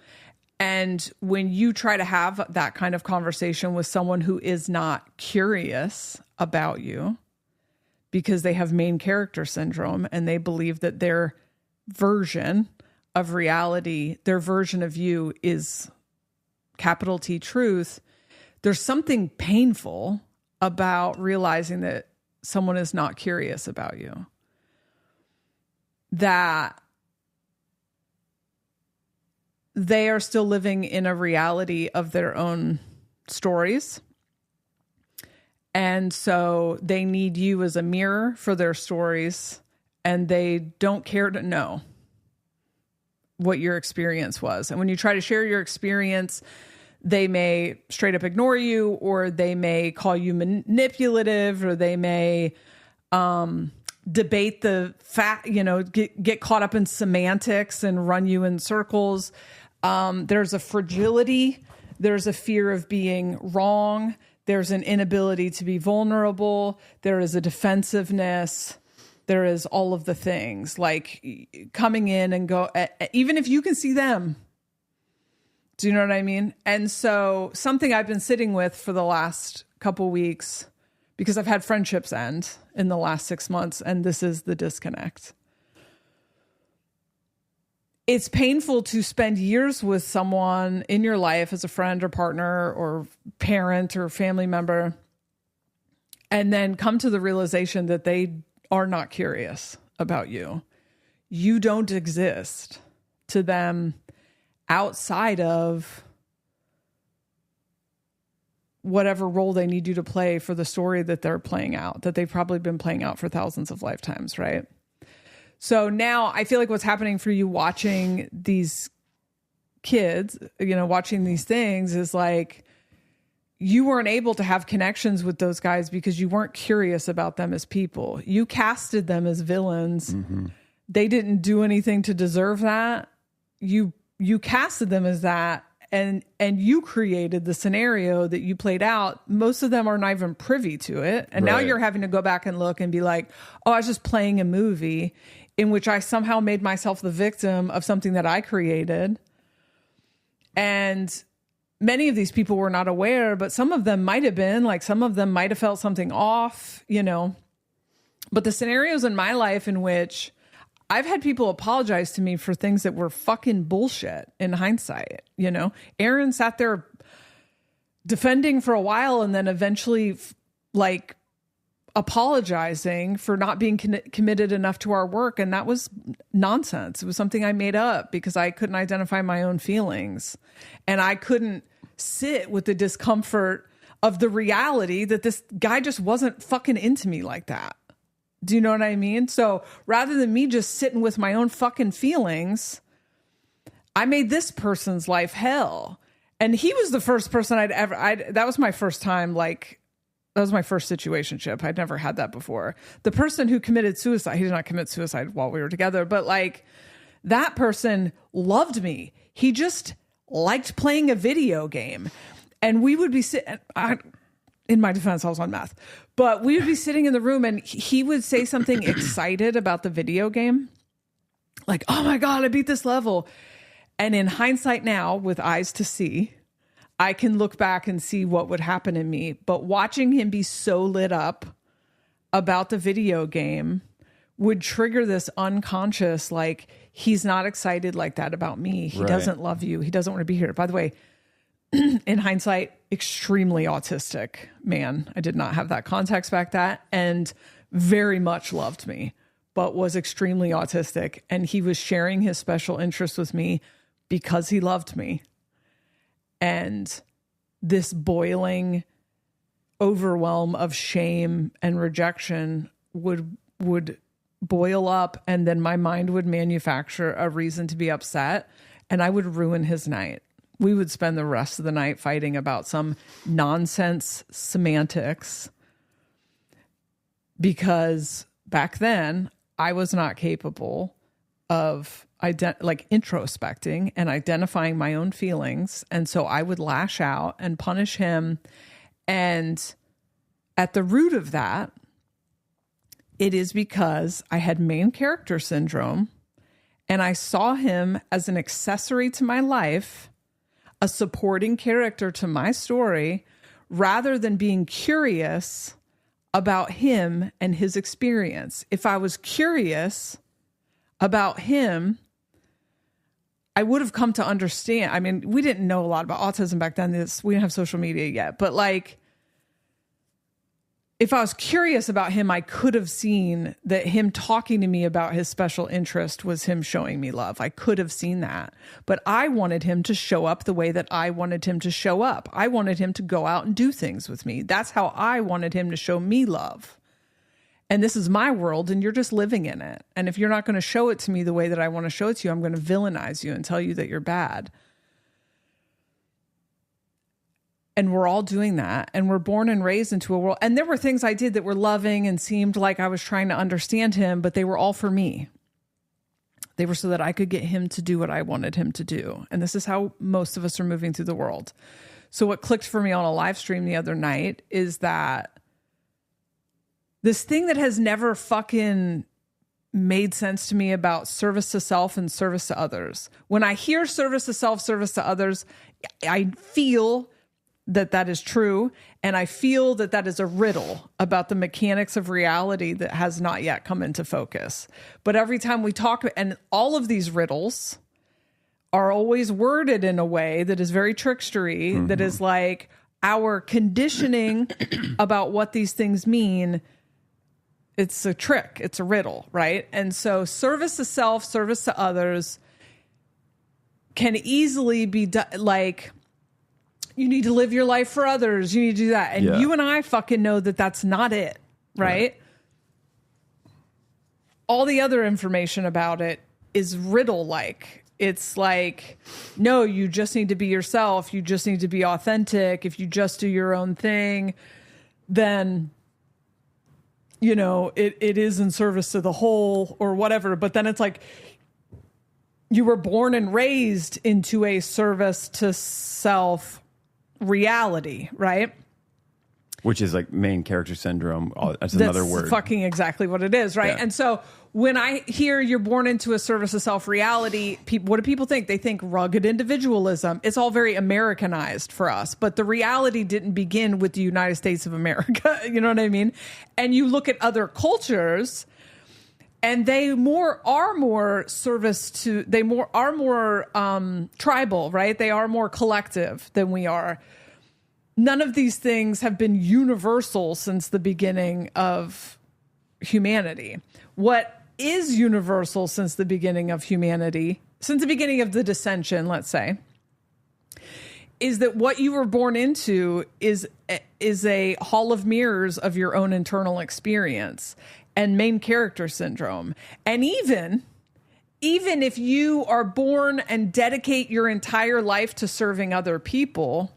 And when you try to have that kind of conversation with someone who is not curious about you because they have main character syndrome and they believe that their version of reality, their version of you is capital T truth, there's something painful about realizing that someone is not curious about you. That they are still living in a reality of their own stories. And so they need you as a mirror for their stories, and they don't care to know what your experience was. And when you try to share your experience, they may straight up ignore you, or they may call you manipulative, or they may debate the fact, get caught up in semantics and run you in circles. There's a fragility. There's a fear of being wrong. There's an inability to be vulnerable. There is a defensiveness. There is all of the things like coming in and go, even if you can see them. Do you know what I mean? And so something I've been sitting with for the last couple weeks, because I've had friendships end in the last 6 months, and this is the disconnect. It's painful to spend years with someone in your life as a friend or partner or parent or family member, and then come to the realization that they are not curious about you. You don't exist to them outside of whatever role they need you to play for the story that they're playing out, that they've probably been playing out for thousands of lifetimes, right? So now I feel like what's happening for you watching these kids, watching these things is like you weren't able to have connections with those guys because you weren't curious about them as people. You casted them as villains. Mm-hmm. They didn't do anything to deserve that. You casted them as that, and you created the scenario that you played out. Most of them are not even privy to it. And now you're having to go back and look and be like, oh, I was just playing a movie in which I somehow made myself the victim of something that I created. And many of these people were not aware, but some of them might have been, like some of them might have felt something off, But the scenarios in my life in which I've had people apologize to me for things that were fucking bullshit in hindsight. Aaron sat there defending for a while and then eventually apologizing for not being committed enough to our work. And that was nonsense. It was something I made up because I couldn't identify my own feelings, and I couldn't sit with the discomfort of the reality that this guy just wasn't fucking into me like that. Do you know what I mean? So rather than me just sitting with my own fucking feelings, I made this person's life hell. And he was the first person that was my first time, That was my first situationship. I'd never had that before. The person who committed suicide, he did not commit suicide while we were together, but like that person loved me. He just liked playing a video game. And we would be sitting, in my defense, I was on meth, but we would be sitting in the room and he would say something excited about the video game. Like, oh my God, I beat this level. And in hindsight now, with eyes to see, I can look back and see what would happen in me. But watching him be so lit up about the video game would trigger this unconscious, like, he's not excited like that about me. He doesn't love you. He doesn't want to be here. By the way, in hindsight, extremely autistic man. I did not have that context back then, and very much loved me, but was extremely autistic. And he was sharing his special interest with me because he loved me. And this boiling overwhelm of shame and rejection would boil up, and then my mind would manufacture a reason to be upset, and I would ruin his night. We would spend the rest of the night fighting about some nonsense semantics, because back then I was not capable of introspecting and identifying my own feelings. And so I would lash out and punish him. And at the root of that, it is because I had main character syndrome, and I saw him as an accessory to my life, a supporting character to my story, rather than being curious about him and his experience. If I was curious about him, I would have come to understand. I mean, we didn't know a lot about autism back then. We didn't have social media yet. But like, if I was curious about him, I could have seen that him talking to me about his special interest was him showing me love. I could have seen that. But I wanted him to show up the way that I wanted him to show up. I wanted him to go out and do things with me. That's how I wanted him to show me love. And this is my world, and you're just living in it. And if you're not going to show it to me the way that I want to show it to you, I'm going to villainize you and tell you that you're bad. And we're all doing that. And we're born and raised into a world. And there were things I did that were loving and seemed like I was trying to understand him, but they were all for me. They were so that I could get him to do what I wanted him to do. And this is how most of us are moving through the world. So what clicked for me on a live stream the other night is that this thing that has never fucking made sense to me about service to self and service to others. When I hear service to self, service to others, I feel that is true. And I feel that is a riddle about the mechanics of reality that has not yet come into focus. But every time we talk, and all of these riddles are always worded in a way that is very trickstery, that is like our conditioning about what these things mean. It's a trick. It's a riddle, right? And so service to self, service to others can easily be like, you need to live your life for others. You need to do that. And you and I fucking know that that's not it, right? All the other information about it is riddle-like. It's like, no, you just need to be yourself. You just need to be authentic. If you just do your own thing, then you know, it is in service to the whole or whatever. But then it's like, you were born and raised into a service to self reality, right? Which is like main character syndrome. That's another word. Fucking exactly what it is, right? Yeah. And so when I hear you're born into a service to self reality, what do people think? They think rugged individualism. It's all very Americanized for us, but the reality didn't begin with the United States of America. You know what I mean? And you look at other cultures, and they are more tribal, right? They are more collective than we are. None of these things have been universal since the beginning of humanity. What is universal since the beginning of humanity, since the beginning of the dissension, let's say, is that what you were born into is a hall of mirrors of your own internal experience and main character syndrome. And even if you are born and dedicate your entire life to serving other people,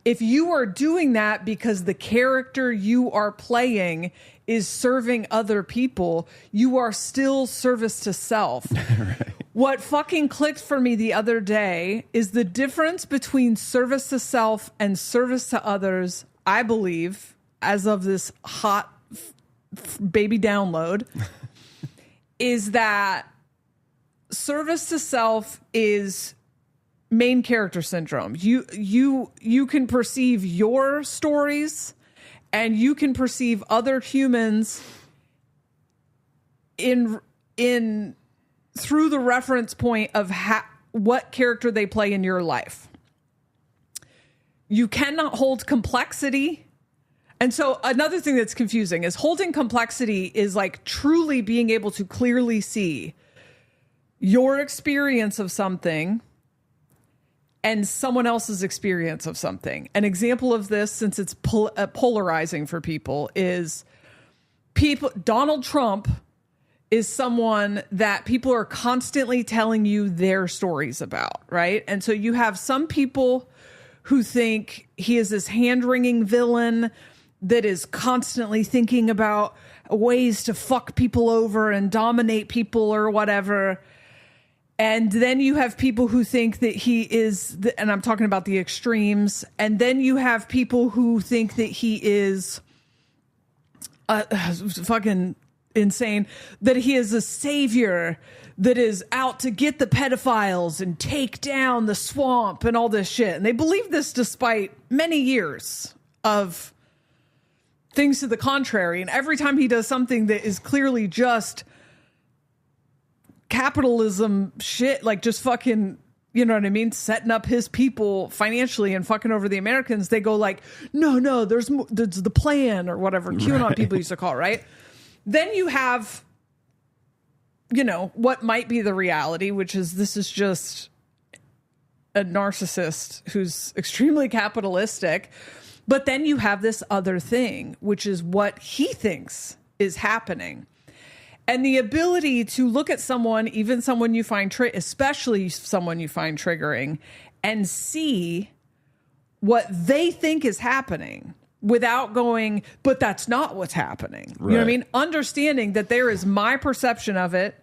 If you are doing that because the character you are playing is serving other people, you are still service to self. Right. What fucking clicked for me the other day is the difference between service to self and service to others, I believe, as of this hot baby download, is that service to self is main character syndrome. You can perceive your stories and you can perceive other humans in through the reference point of what character they play in your life. You cannot hold complexity. And so another thing that's confusing is holding complexity is like truly being able to clearly see your experience of something and someone else's experience of something. An example of this, since it's polarizing for people, is Donald Trump is someone that people are constantly telling you their stories about, right? And so you have some people who think he is this hand-wringing villain that is constantly thinking about ways to fuck people over and dominate people or whatever. And then you have people who think that he is, and I'm talking about the extremes. And then you have people who think that he is fucking insane, that he is a savior that is out to get the pedophiles and take down the swamp and all this shit. And they believe this despite many years of things to the contrary. And every time he does something that is clearly just capitalism shit, like just fucking, you know what I mean, setting up his people financially and fucking over the Americans, they go like, no, there's the plan or whatever QAnon people used to call it, right? Then you have, you know, what might be the reality, which is this is just a narcissist who's extremely capitalistic. But then you have this other thing, which is what he thinks is happening. And the ability to look at someone, even someone you find, especially someone you find triggering, and see what they think is happening without going, but that's not what's happening. Right. You know what I mean? Understanding that there is my perception of it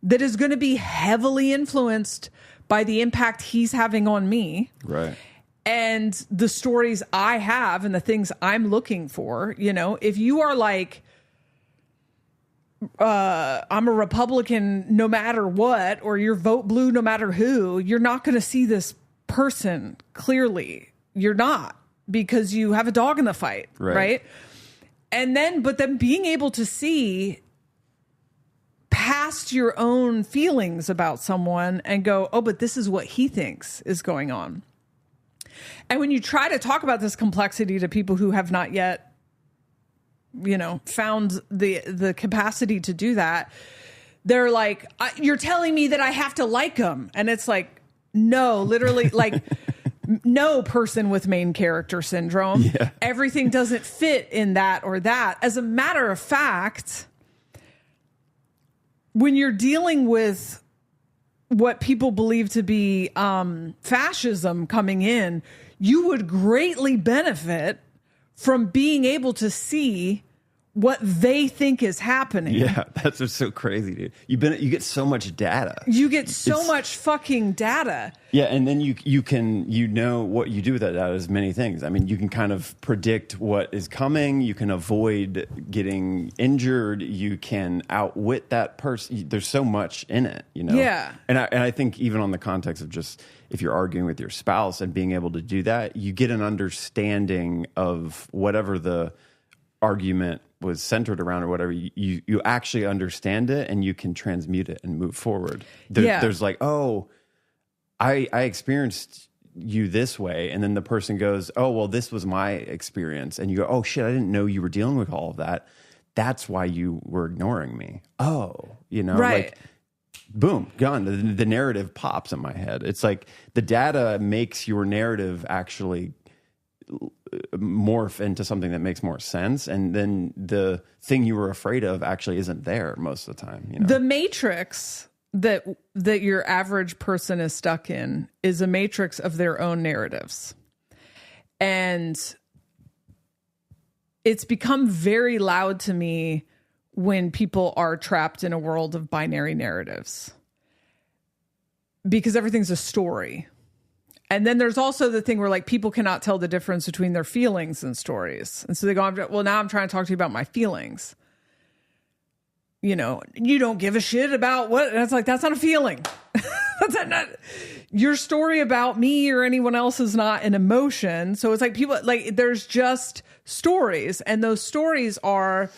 that is going to be heavily influenced by the impact he's having on me. Right. And the stories I have and the things I'm looking for. You know, if you are like, I'm a Republican no matter what, or you vote blue no matter who, you're not going to see this person clearly. You're not, because you have a dog in the fight, right? And then, but then being able to see past your own feelings about someone and go, oh, but this is what he thinks is going on. And when you try to talk about this complexity to people who have not yet, you know, found the capacity to do that, they're like, you're telling me that I have to like him. And it's like, no, literally, like, no person with main character syndrome. Yeah. Everything doesn't fit in that or that. As a matter of fact, when you're dealing with what people believe to be fascism coming in, you would greatly benefit from being able to see what they think is happening. Yeah, that's what's so crazy, dude. You get so much data. You get so much fucking data. Yeah, and then you can, you know, what you do with that data is many things. I mean, you can kind of predict what is coming. You can avoid getting injured. You can outwit that person. There's so much in it, you know? Yeah. And I think even on the context of just if you're arguing with your spouse and being able to do that, you get an understanding of whatever the argument was centered around or whatever. You actually understand it and you can transmute it and move forward. There's like, oh, I experienced you this way, and then the person goes, oh, well, this was my experience, and you go, oh shit, I didn't know you were dealing with all of that. That's why you were ignoring me. Oh, you know, right. Like, boom, gone. The narrative pops in my head. It's like the data makes your narrative actually morph into something that makes more sense, and then the thing you were afraid of actually isn't there most of the time. You know? The matrix that your average person is stuck in is a matrix of their own narratives. And it's become very loud to me when people are trapped in a world of binary narratives, because everything's a story. And then there's also the thing where like people cannot tell the difference between their feelings and stories. And so they go, well, now I'm trying to talk to you about my feelings. You know, you don't give a shit about what? And it's like, that's not a feeling. That's not your story about me or anyone else is not an emotion. So it's like people like there's just stories, and those stories are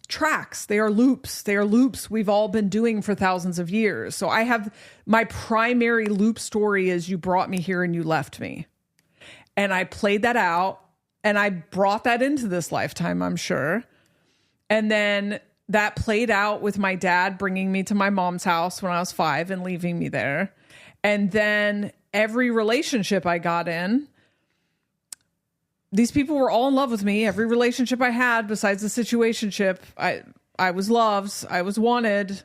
tracks. They are loops. They are loops we've all been doing for thousands of years. So I have my primary loop story is you brought me here and you left me. And I played that out and I brought that into this lifetime, I'm sure. And then that played out with my dad bringing me to my mom's house when I was 5 and leaving me there. And then every relationship I got in, these people were all in love with me. Every relationship I had besides the situationship, I was loved. I was wanted.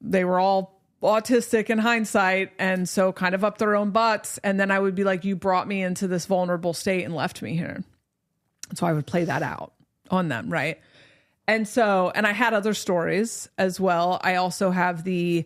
They were all autistic in hindsight, and so kind of up their own butts. And then I would be like, you brought me into this vulnerable state and left me here. So I would play that out on them, right? And so, and I had other stories as well. I also have the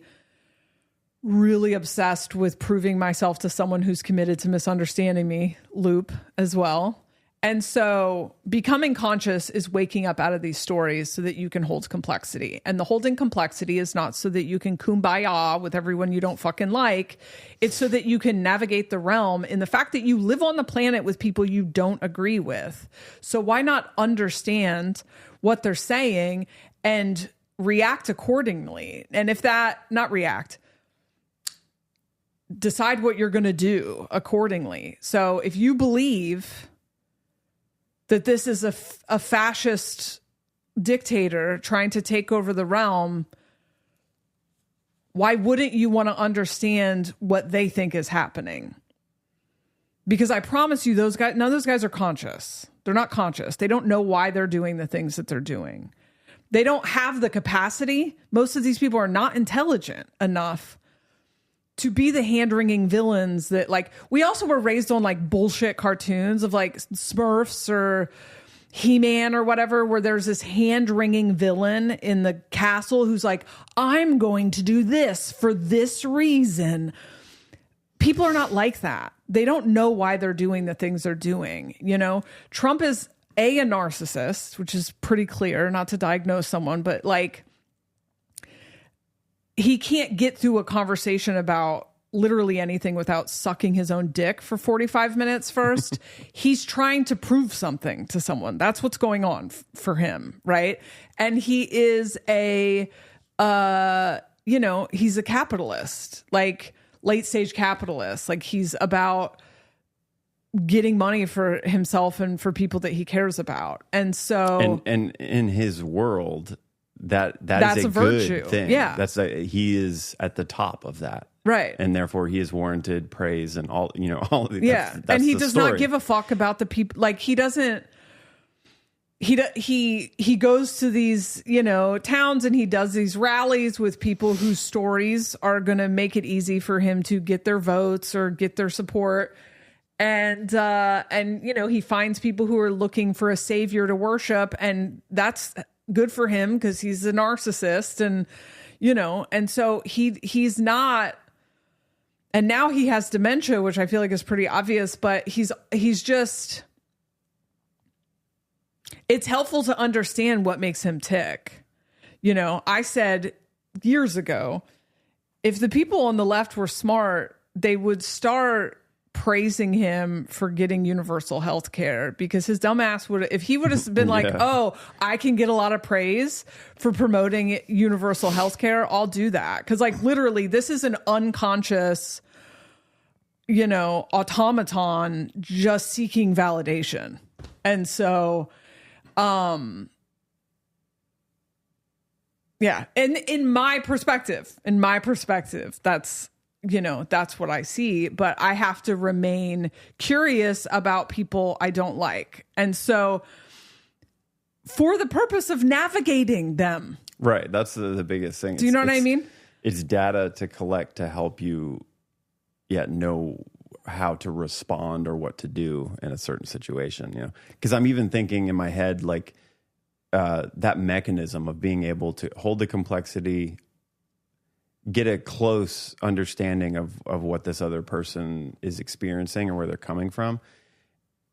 really obsessed with proving myself to someone who's committed to misunderstanding me loop as well. And so becoming conscious is waking up out of these stories so that you can hold complexity. And the holding complexity is not so that you can kumbaya with everyone you don't fucking like. It's so that you can navigate the realm in the fact that you live on the planet with people you don't agree with. So why not understand what they're saying and react accordingly? And if that, not react, decide what you're going to do accordingly. So if you believe that this is a fascist dictator trying to take over the realm, why wouldn't you want to understand what they think is happening? Because I promise you, those guys, none of those guys are conscious. They're not conscious. They don't know why they're doing the things that they're doing. They don't have the capacity. Most of these people are not intelligent enough to be the hand-wringing villains that, like, we also were raised on like bullshit cartoons of like Smurfs or He-Man or whatever, where there's this hand-wringing villain in the castle who's like, I'm going to do this for this reason. People are not like that. They don't know why they're doing the things they're doing. You know, Trump is a narcissist, which is pretty clear, not to diagnose someone, but like, he can't get through a conversation about literally anything without sucking his own dick for 45 minutes first. He's trying to prove something to someone. That's what's going on for him, right? And he is he's a capitalist, like late stage capitalist. Like he's about getting money for himself and for people that he cares about. And so... And in his world... That's a virtue. Good thing. Yeah. He is at the top of that. Right. And therefore he is warranted praise and all of the, yeah. That's and he the does story. not give a fuck about the people. Like he doesn't, he goes to these, towns and he does these rallies with people whose stories are going to make it easy for him to get their votes or get their support. And he finds people who are looking for a savior to worship, and that's good for him because he's a narcissist, and and so he's not, and now he has dementia, which I feel like is pretty obvious, but he's just, it's helpful to understand what makes him tick. I said years ago, if the people on the left were smart, they would start praising him for getting universal health care, because his dumbass would, if he would have been like, oh, I can get a lot of praise for promoting universal health care, I'll do that. Because like literally this is an unconscious, automaton just seeking validation. And so, yeah. And in my perspective, that's what I see, but I have to remain curious about people I don't like. And so for the purpose of navigating them. Right. That's the biggest thing. Do you know what I mean? It's data to collect to help you know how to respond or what to do in a certain situation, you know, because I'm even thinking in my head, like that mechanism of being able to hold the complexity, get a close understanding of what this other person is experiencing or where they're coming from.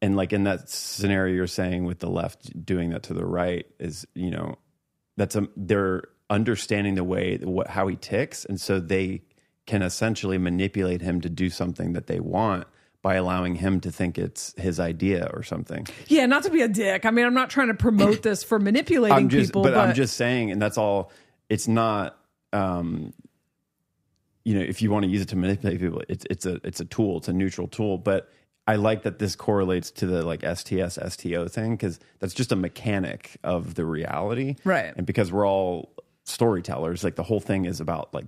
And like in that scenario you're saying with the left doing that to the right is, you know, they're understanding the way, how he ticks. And so they can essentially manipulate him to do something that they want by allowing him to think it's his idea or something. Yeah, not to be a dick. I mean, I'm not trying to promote this for manipulating people. But I'm just saying, and that's all, it's not, you know, if you want to use it to manipulate people, it's a tool, it's a neutral tool. But I like that this correlates to the like STS, STO thing, because that's just a mechanic of the reality. Right. And because we're all storytellers, like the whole thing is about like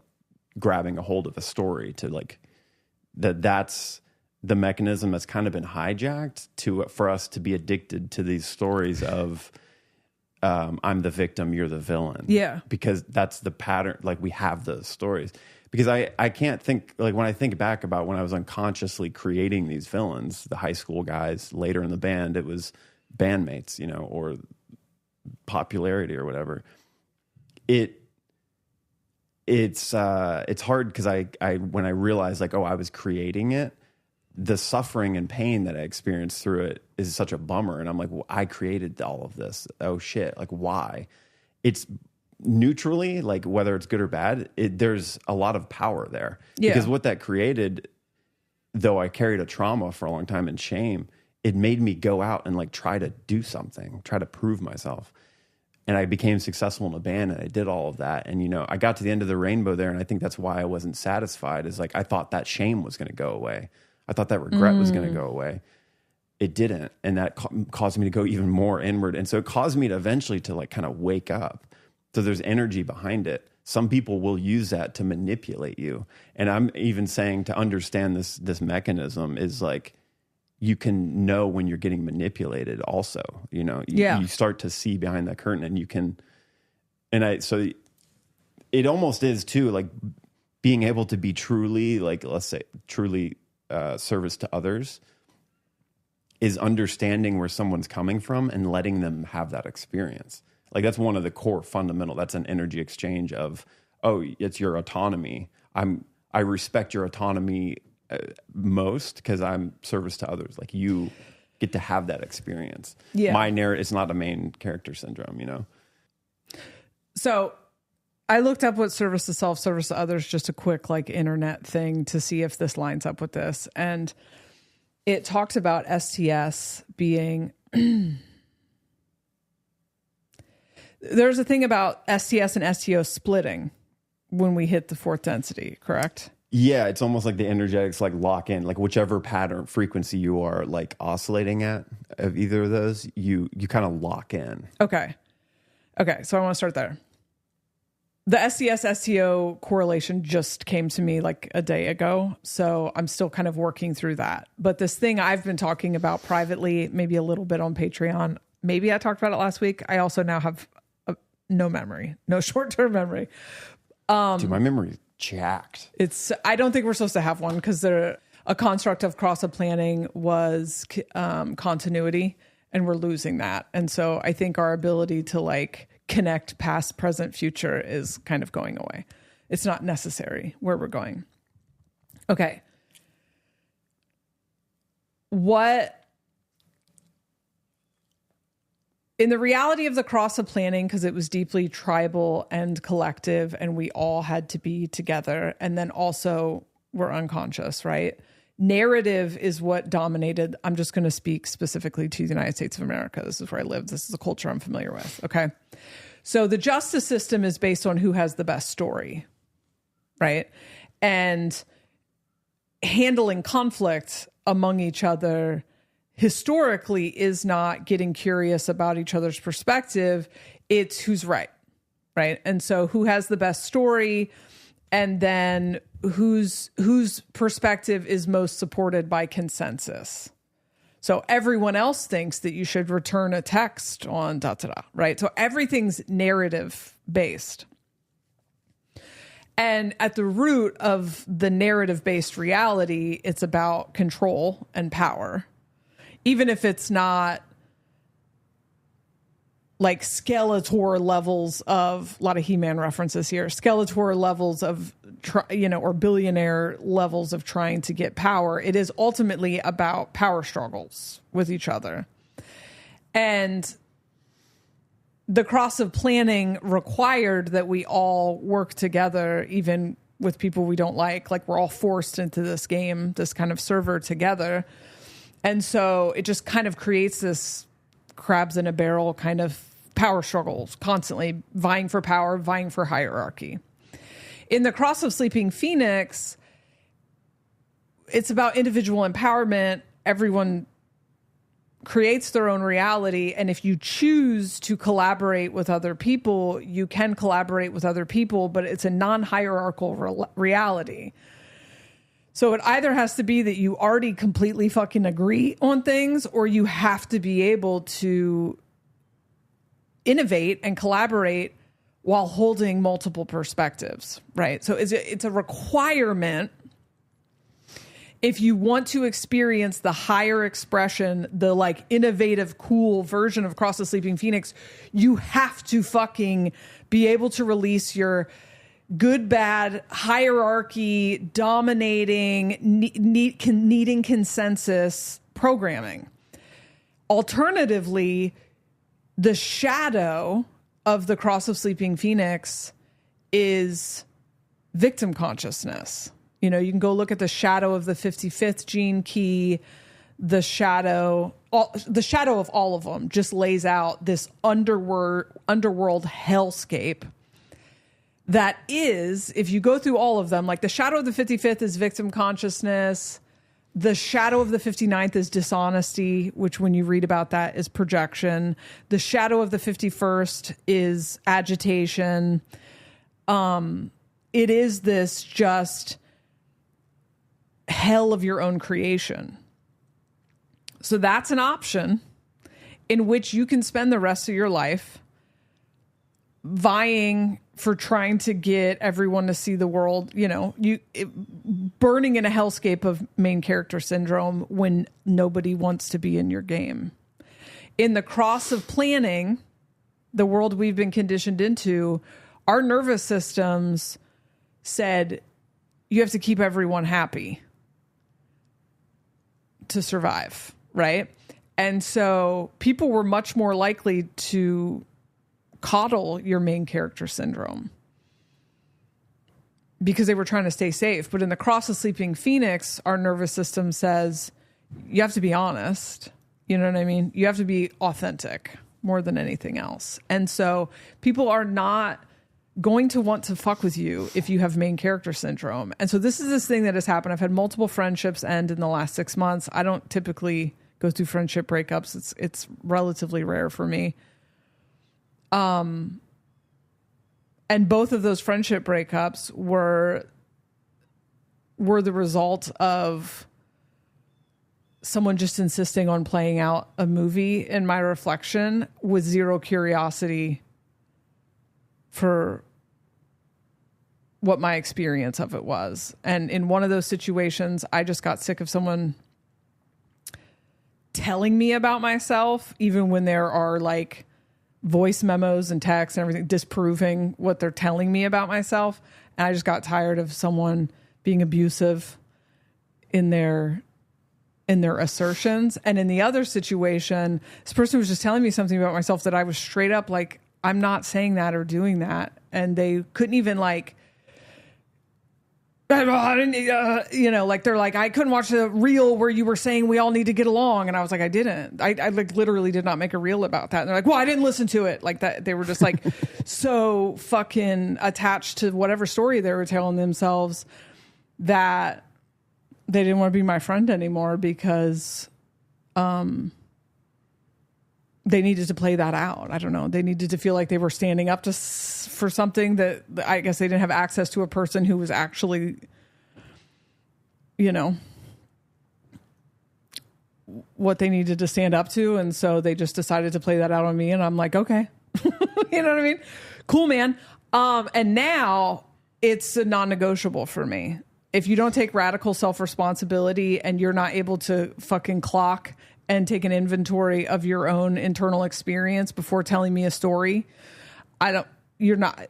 grabbing a hold of a story to like, that's the mechanism that's kind of been hijacked for us to be addicted to these stories of I'm the victim, you're the villain. Yeah. Because that's the pattern. Like we have those stories. Because I can't think, like when I think back about when I was unconsciously creating these villains, the high school guys, later in the band, it was bandmates, you know, or popularity or whatever. It's hard because I when I realized like, oh, I was creating it, the suffering and pain that I experienced through it is such a bummer. And I'm like, well, I created all of this. Oh shit. Like why? It's neutrally, like whether it's good or bad, there's a lot of power there. Yeah. Because what that created, though I carried a trauma for a long time and shame, it made me go out and like try to do something, try to prove myself. And I became successful in a band and I did all of that. And, you know, I got to the end of the rainbow there. And I think that's why I wasn't satisfied, is like, I thought that shame was going to go away. I thought that regret was going to go away. It didn't. And that caused me to go even more inward. And so it caused me to eventually to like kind of wake up. So there's energy behind it. Some people will use that to manipulate you. And I'm even saying to understand this mechanism is like, you can know when you're getting manipulated also, you know, you start to see behind that curtain and you can, so it almost is too, like being able to be truly, like, let's say truly service to others is understanding where someone's coming from and letting them have that experience. Like that's one of the core fundamental, that's an energy exchange of, oh, it's your autonomy. I respect your autonomy most because I'm service to others. Like you get to have that experience. Yeah. My narrative, it's not a main character syndrome, you know? So I looked up what service to self, service to others, just a quick like internet thing to see if this lines up with this. And it talks about STS being... There's a thing about STS and STO splitting when we hit the fourth density, correct? Yeah, it's almost like the energetics like lock in, like whichever pattern frequency you are like oscillating at of either of those, you kind of lock in. Okay, so I want to start there. The STS STO correlation just came to me like a day ago, so I'm still kind of working through that. But this thing I've been talking about privately, maybe a little bit on Patreon, maybe I talked about it last week. I also now have no memory, no short-term memory. Dude, my memory's jacked. I don't think we're supposed to have one because a construct of cross-up planning was continuity, and we're losing that. And so I think our ability to like connect past, present, future is kind of going away. It's not necessary where we're going. Okay. In the reality of the cross-up planning, because it was deeply tribal and collective, and we all had to be together, and then also we're unconscious, right? Narrative is what dominated. I'm just going to speak specifically to the United States of America. This is where I live. This is a culture I'm familiar with, okay? So the justice system is based on who has the best story, right? And handling conflict among each other historically is not getting curious about each other's perspective. It's who's right. And so who has the best story, and then whose perspective is most supported by consensus. So everyone else thinks that you should return a text on right? So everything's narrative based. And at the root of the narrative-based reality, it's about control and power. Even if it's not like Skeletor levels of, a lot of He-Man references here, Skeletor levels of, or billionaire levels of trying to get power. It is ultimately about power struggles with each other. And the cross of planning required that we all work together, even with people we don't like we're all forced into this game, this kind of server together. And so it just kind of creates this crabs in a barrel kind of power struggles, constantly vying for power, vying for hierarchy. In the Cross of Sleeping Phoenix, it's about individual empowerment. Everyone creates their own reality. And if you choose to collaborate with other people, you can collaborate with other people, but it's a non-hierarchical reality. So it either has to be that you already completely fucking agree on things, or you have to be able to innovate and collaborate while holding multiple perspectives, right? So it's a requirement if you want to experience the higher expression, the innovative, cool version of Cross the Sleeping Phoenix, you have to fucking be able to release your good, bad, hierarchy, dominating, needing consensus programming. Alternatively, the shadow of the Cross of Sleeping Phoenix is victim consciousness. You can go look at the shadow of the 55th gene key, the shadow of all of them just lays out this underworld hellscape that is, if you go through all of them, the shadow of the 55th is victim consciousness. The shadow of the 59th is dishonesty, which when you read about that is projection. The shadow of the 51st is agitation. It is this just hell of your own creation. So that's an option in which you can spend the rest of your life vying for trying to get everyone to see the world, burning in a hellscape of main character syndrome when nobody wants to be in your game. In the cross of planning, the world we've been conditioned into, our nervous systems said, you have to keep everyone happy to survive, right? And so people were much more likely to coddle your main character syndrome because they were trying to stay safe. But in the Cross of Sleeping Phoenix, our nervous system says you have to be honest. You know what I mean? You have to be authentic more than anything else. And so people are not going to want to fuck with you if you have main character syndrome. And so this is this thing that has happened. I've had multiple friendships end in the last 6 months. I don't typically go through friendship breakups. It's relatively rare for me. And both of those friendship breakups were the result of someone just insisting on playing out a movie in my reflection with zero curiosity for what my experience of it was. And in one of those situations, I just got sick of someone telling me about myself, even when there are voice memos and texts and everything disproving what they're telling me about myself. And I just got tired of someone being abusive in their assertions. And in the other situation, this person was just telling me something about myself that I was straight up I'm not saying that or doing that. And they couldn't even they're I couldn't watch the reel where you were saying we all need to get along. And I was like, I didn't. I literally did not make a reel about that. And they're like, well, I didn't listen to it. That. They were just so fucking attached to whatever story they were telling themselves that they didn't want to be my friend anymore because they needed to play that out. I don't know. They needed to feel like they were standing up for something that I guess they didn't have access to a person who was actually, what they needed to stand up to. And so they just decided to play that out on me. And I'm like, okay, you know what I mean? Cool, man. And now it's a non-negotiable for me. If you don't take radical self-responsibility and you're not able to fucking clock and take an inventory of your own internal experience before telling me a story, you're not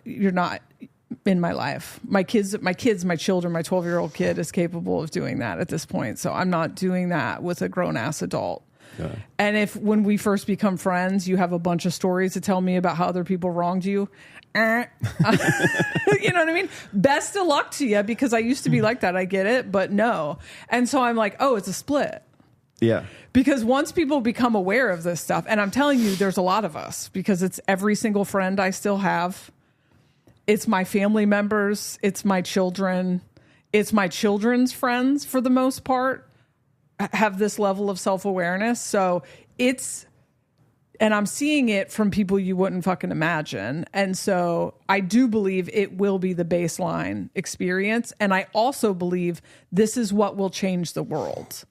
in my life. My children, my 12-year-old kid is capable of doing that at this point. So I'm not doing that with a grown ass adult. Yeah. And if when we first become friends, you have a bunch of stories to tell me about how other people wronged you, you know what I mean? Best of luck to you, because I used to be like that. I get it, but no. And so I'm like, oh, it's a split. Yeah. Because once people become aware of this stuff, and I'm telling you, there's a lot of us, because it's every single friend I still have. It's my family members. It's my children. It's my children's friends, for the most part, have this level of self-awareness. So and I'm seeing it from people you wouldn't fucking imagine. And so I do believe it will be the baseline experience. And I also believe this is what will change the world.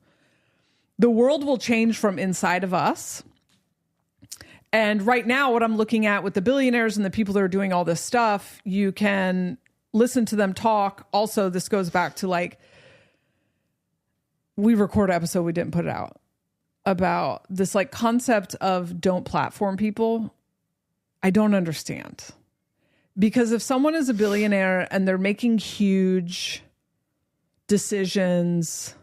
The world will change from inside of us. And right now, what I'm looking at with the billionaires and the people that are doing all this stuff, you can listen to them talk. Also, this goes back to like, we record an episode, we didn't put it out, about this like concept of don't platform people. I don't understand. Because if someone is a billionaire and they're making huge decisions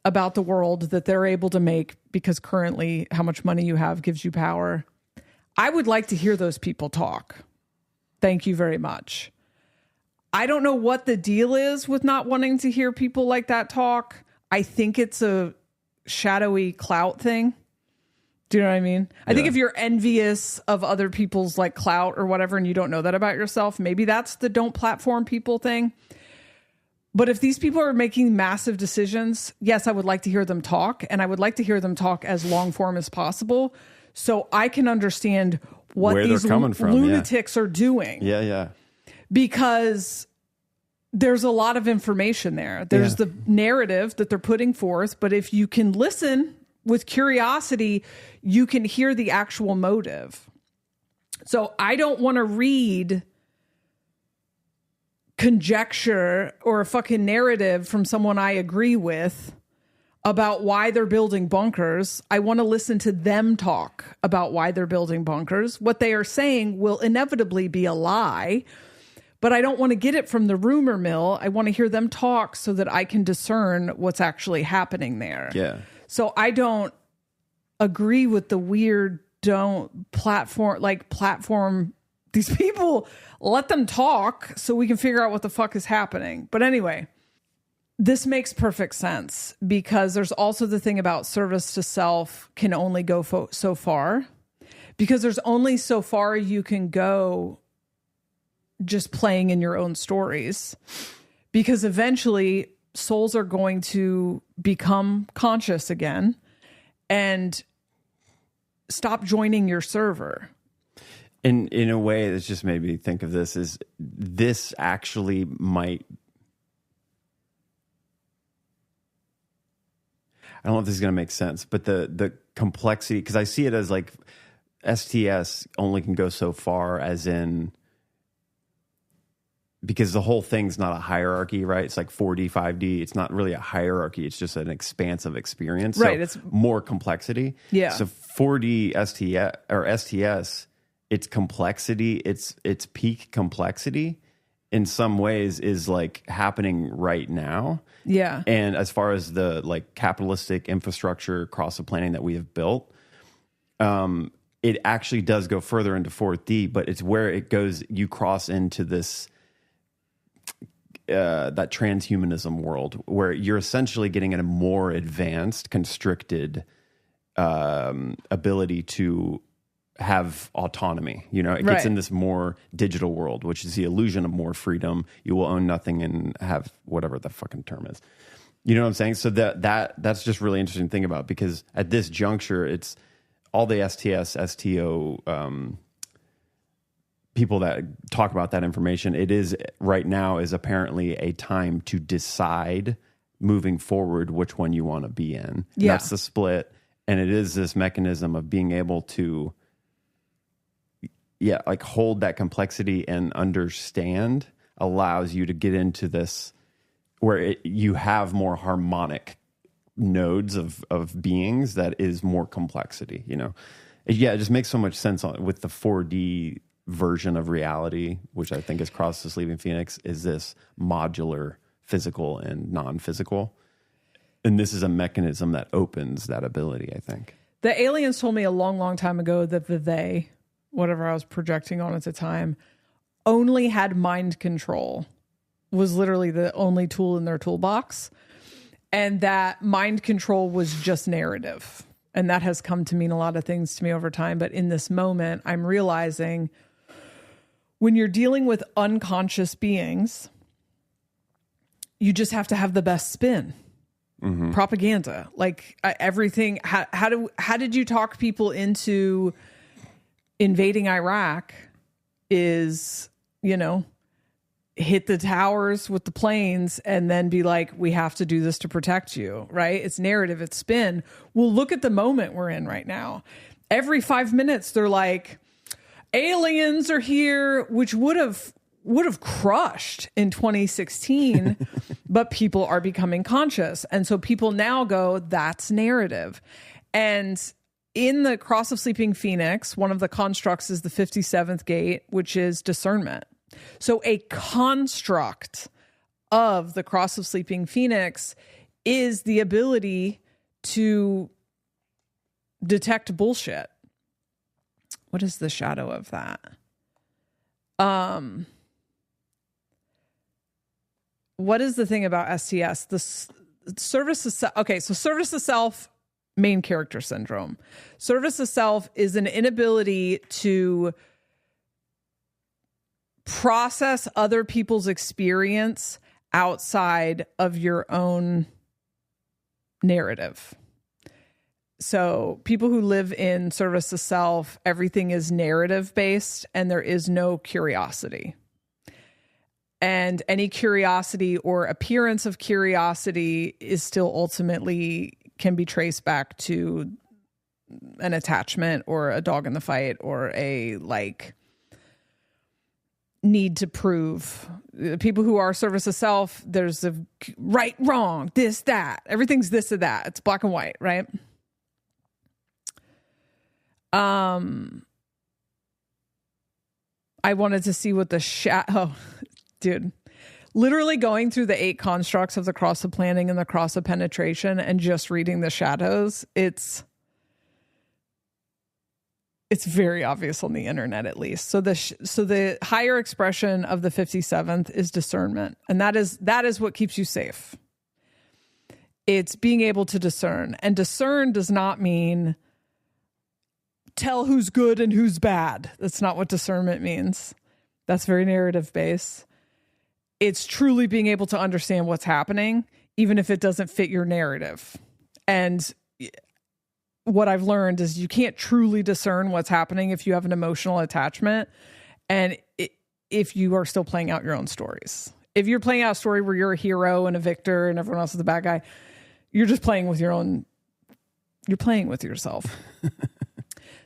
about the world that they're able to make, because currently how much money you have gives you power, I would like to hear those people talk. Thank you very much. I don't know what the deal is with not wanting to hear people like that talk. I think it's a shadowy clout thing. Do you know what I mean? I think if you're envious of other people's like clout or whatever, and you don't know that about yourself, maybe that's the don't platform people thing. But if these people are making massive decisions, yes, I would like to hear them talk, and I would like to hear them talk as long form as possible, so I can understand what where these they're coming from, lunatics are doing. Yeah, yeah. Because there's a lot of information there. There's the narrative that they're putting forth, but if you can listen with curiosity, you can hear the actual motive. So I don't want to read conjecture or a fucking narrative from someone I agree with about why they're building bunkers. I want to listen to them talk about why they're building bunkers. What they are saying will inevitably be a lie, but I don't want to get it from the rumor mill. I want to hear them talk so that I can discern what's actually happening there. Yeah. So I don't agree with the weird don't platform these people. Let them talk so we can figure out what the fuck is happening. But anyway, this makes perfect sense, because there's also the thing about service to self can only go so far, because there's only so far you can go just playing in your own stories, because eventually souls are going to become conscious again and stop joining your server. In a way, that's just made me think of this actually might, I don't know if this is going to make sense, but the complexity, because I see it as like STS only can go so far, as in, because the whole thing's not a hierarchy, right? It's like 4D, 5D. It's not really a hierarchy. It's just an expansive experience. Right. So It's more complexity. Yeah. So 4D STS or STS, its complexity, its peak complexity in some ways is like happening right now. Yeah. And as far as the like capitalistic infrastructure across the planet that we have built, it actually does go further into 4D, but it's where it goes, you cross into this that transhumanism world where you're essentially getting a more advanced, constricted ability to have autonomy. You know, it gets in this more digital world, which is the illusion of more freedom. You will own nothing and have whatever the fucking term is. You know what I'm saying? So that's just really interesting to think about, because at this juncture, it's all the STS, STO people that talk about that information. It is right now is apparently a time to decide moving forward which one you want to be in. Yeah. That's the split. And it is this mechanism of being able to, like hold that complexity and understand. allows you to get into this where you have more harmonic nodes of beings that is more complexity, you know. Yeah, it just makes so much sense with the 4D version of reality, which I think is Cross the Sleeping Phoenix, is this modular physical and non-physical. And this is a mechanism that opens that ability, I think. The aliens told me a long, long time ago that they, whatever I was projecting on at the time, only had mind control, was literally the only tool in their toolbox. And that mind control was just narrative. And that has come to mean a lot of things to me over time. But in this moment, I'm realizing when you're dealing with unconscious beings, you just have to have the best spin. Mm-hmm. Propaganda, like everything. How did you talk people into invading Iraq? Is, you know, hit the towers with the planes and then be like, we have to do this to protect you, right? It's narrative, it's spin. Well, look at the moment we're in right now. Every 5 minutes, they're like, aliens are here, which would have crushed in 2016, but people are becoming conscious. And so people now go, that's narrative. And in the Cross of Sleeping Phoenix, one of the constructs is the 57th gate, which is discernment. So a construct of the Cross of Sleeping Phoenix is the ability to detect bullshit. What is the shadow of that? What is the thing about STS? The service to okay, so service to self, main character syndrome. Service to self is an inability to process other people's experience outside of your own narrative. So people who live in service to self, everything is narrative based and there is no curiosity. And any curiosity or appearance of curiosity is still ultimately can be traced back to an attachment or a dog in the fight or a like need to prove. People who are service to self, there's a right, wrong, this, that. Everything's this or that. It's black and white, right? I wanted to see what the dude, literally going through the 8 constructs of the cross of planning and the cross of penetration and just reading the shadows. It's very obvious on the internet, at least. So the higher expression of the 57th is discernment. And that is what keeps you safe. It's being able to discern, and discern does not mean tell who's good and who's bad. That's not what discernment means. That's very narrative based. It's truly being able to understand what's happening, even if it doesn't fit your narrative. And what I've learned is you can't truly discern what's happening if you have an emotional attachment. And if you are still playing out your own stories. If you're playing out a story where you're a hero and a victor and everyone else is the bad guy, you're just playing with you're playing with yourself.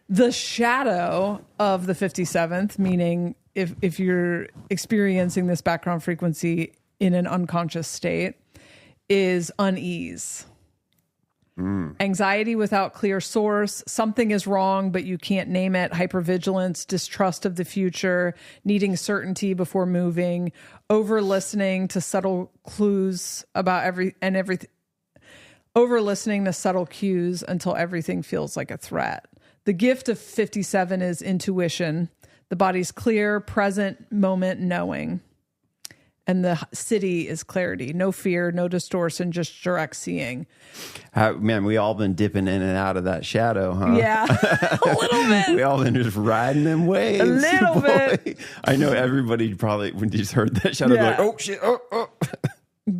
The shadow of the 57th, meaning if you're experiencing this background frequency in an unconscious state, is unease. Anxiety without clear source. Something is wrong, but you can't name it. Hypervigilance, distrust of the future, needing certainty before moving, over listening to subtle clues about everything, over listening to subtle cues until everything feels like a threat. The gift of 57 is intuition. The body's clear, present, moment knowing. And the city is clarity. No fear, no distortion, just direct seeing. Man, we all been dipping in and out of that shadow, huh? Yeah, a little bit. We all been just riding them waves. A little bit. I know everybody probably, when you just heard that shadow, Yeah. like, oh, shit, oh.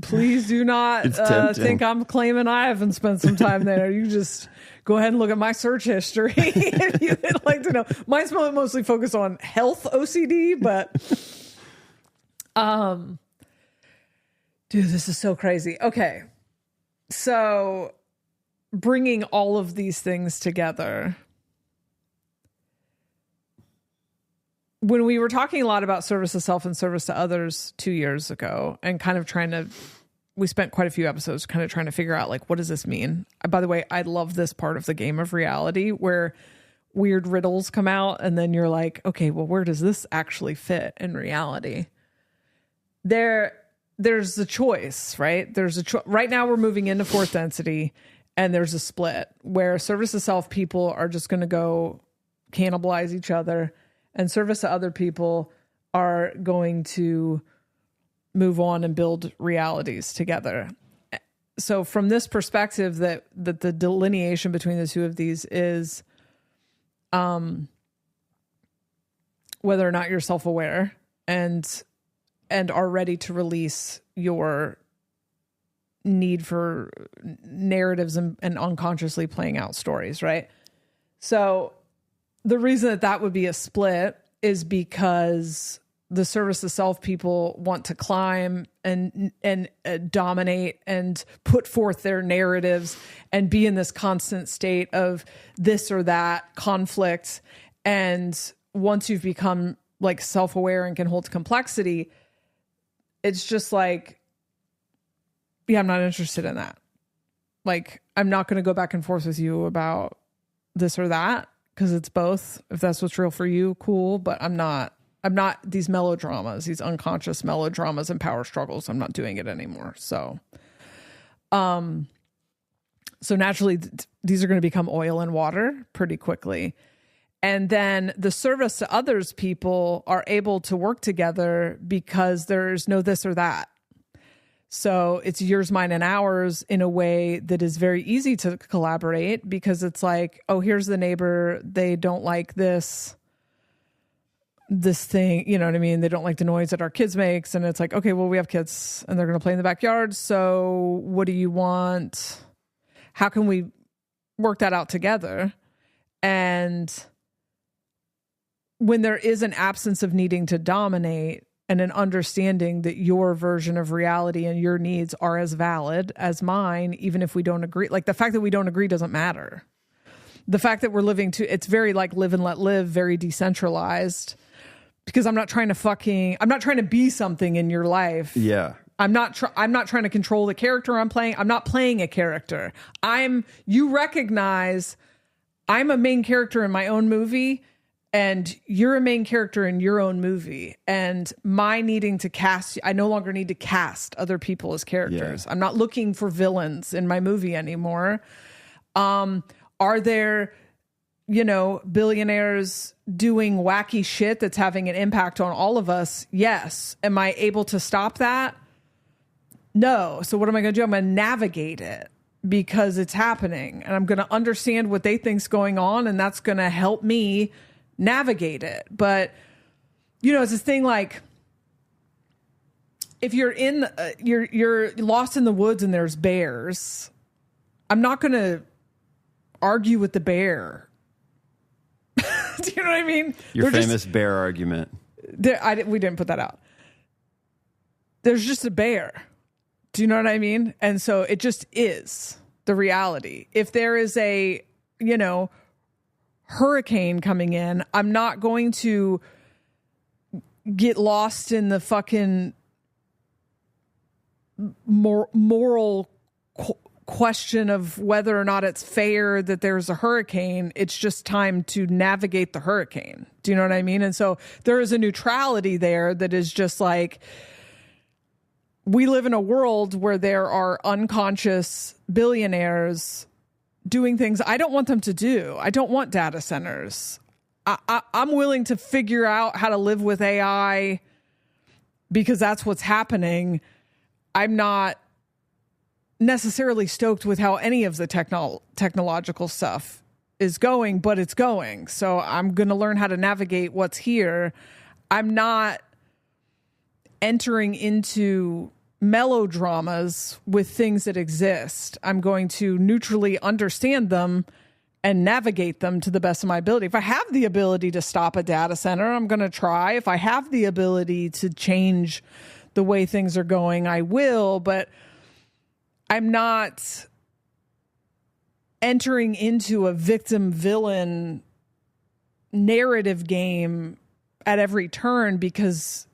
Please do not think I'm claiming I haven't spent some time there. You just go ahead and look at my search history if you would like to know. Mine's mostly focused on health OCD, but dude, this is so crazy. Okay. So bringing all of these things together, when we were talking a lot about service to self and service to others 2 years ago, and kind of we spent quite a few episodes kind of trying to figure out, like, what does this mean? By the way, I love this part of the game of reality where weird riddles come out and then you're like, okay, well, where does this actually fit in reality? There's a choice, right? Right now we're moving into fourth density, and there's a split where service to self people are just going to go cannibalize each other, and service to other people are going to move on and build realities together. So from this perspective, that the delineation between the two of these is whether or not you're self-aware and are ready to release your need for narratives and unconsciously playing out stories, right? So the reason that would be a split is because the service to self people want to climb and dominate and put forth their narratives and be in this constant state of this or that conflict. And once you've become like self-aware and can hold complexity, it's just like, yeah, I'm not interested in that. Like, I'm not going to go back and forth with you about this or that, because it's both. If that's what's real for you, cool. But I'm not these melodramas, these unconscious melodramas and power struggles. I'm not doing it anymore. So naturally these are going to become oil and water pretty quickly. And then the service to others people are able to work together because there's no this or that. So it's yours, mine, and ours in a way that is very easy to collaborate, because it's like, oh, here's the neighbor. They don't like this thing, you know what I mean? They don't like the noise that our kids makes. And it's like, okay, well, we have kids and they're going to play in the backyard. So what do you want? How can we work that out together? And when there is an absence of needing to dominate, and an understanding that your version of reality and your needs are as valid as mine, even if we don't agree. Like, the fact that we don't agree doesn't matter. The fact that we're it's very like live and let live, very decentralized, because I'm not trying to be something in your life. Yeah. I'm not trying to control the character I'm playing. I'm not playing a character. You recognize I'm a main character in my own movie, and you're a main character in your own movie, and my needing to I no longer need to cast other people as characters. Yeah. I'm not looking for villains in my movie anymore. Are there, billionaires doing wacky shit that's having an impact on all of us? Yes. Am I able to stop that? No. So what am I going to do? I'm going to navigate it because it's happening, and I'm going to understand what they think's going on, and that's going to help me navigate it. But it's this thing like, if you're you're lost in the woods and there's bears, I'm not going to argue with the bear. Do you know what I mean? Your famous bear argument. We didn't put that out. There's just a bear. Do you know what I mean? And so it just is the reality. If there is a, hurricane coming in, I'm not going to get lost in the fucking moral question of whether or not it's fair that there's a hurricane. It's just time to navigate the hurricane. Do you know what I mean? And so there is a neutrality there that is just like, we live in a world where there are unconscious billionaires doing things I don't want them to do. I don't want data centers. I'm willing to figure out how to live with AI because that's what's happening. I'm not necessarily stoked with how any of the technological stuff is going, but it's going. So I'm going to learn how to navigate what's here. I'm not entering into melodramas with things that exist. I'm going to neutrally understand them and navigate them to the best of my ability. If I have the ability to stop a data center, I'm going to try. If I have the ability to change the way things are going, I will, but I'm not entering into a victim villain narrative game at every turn because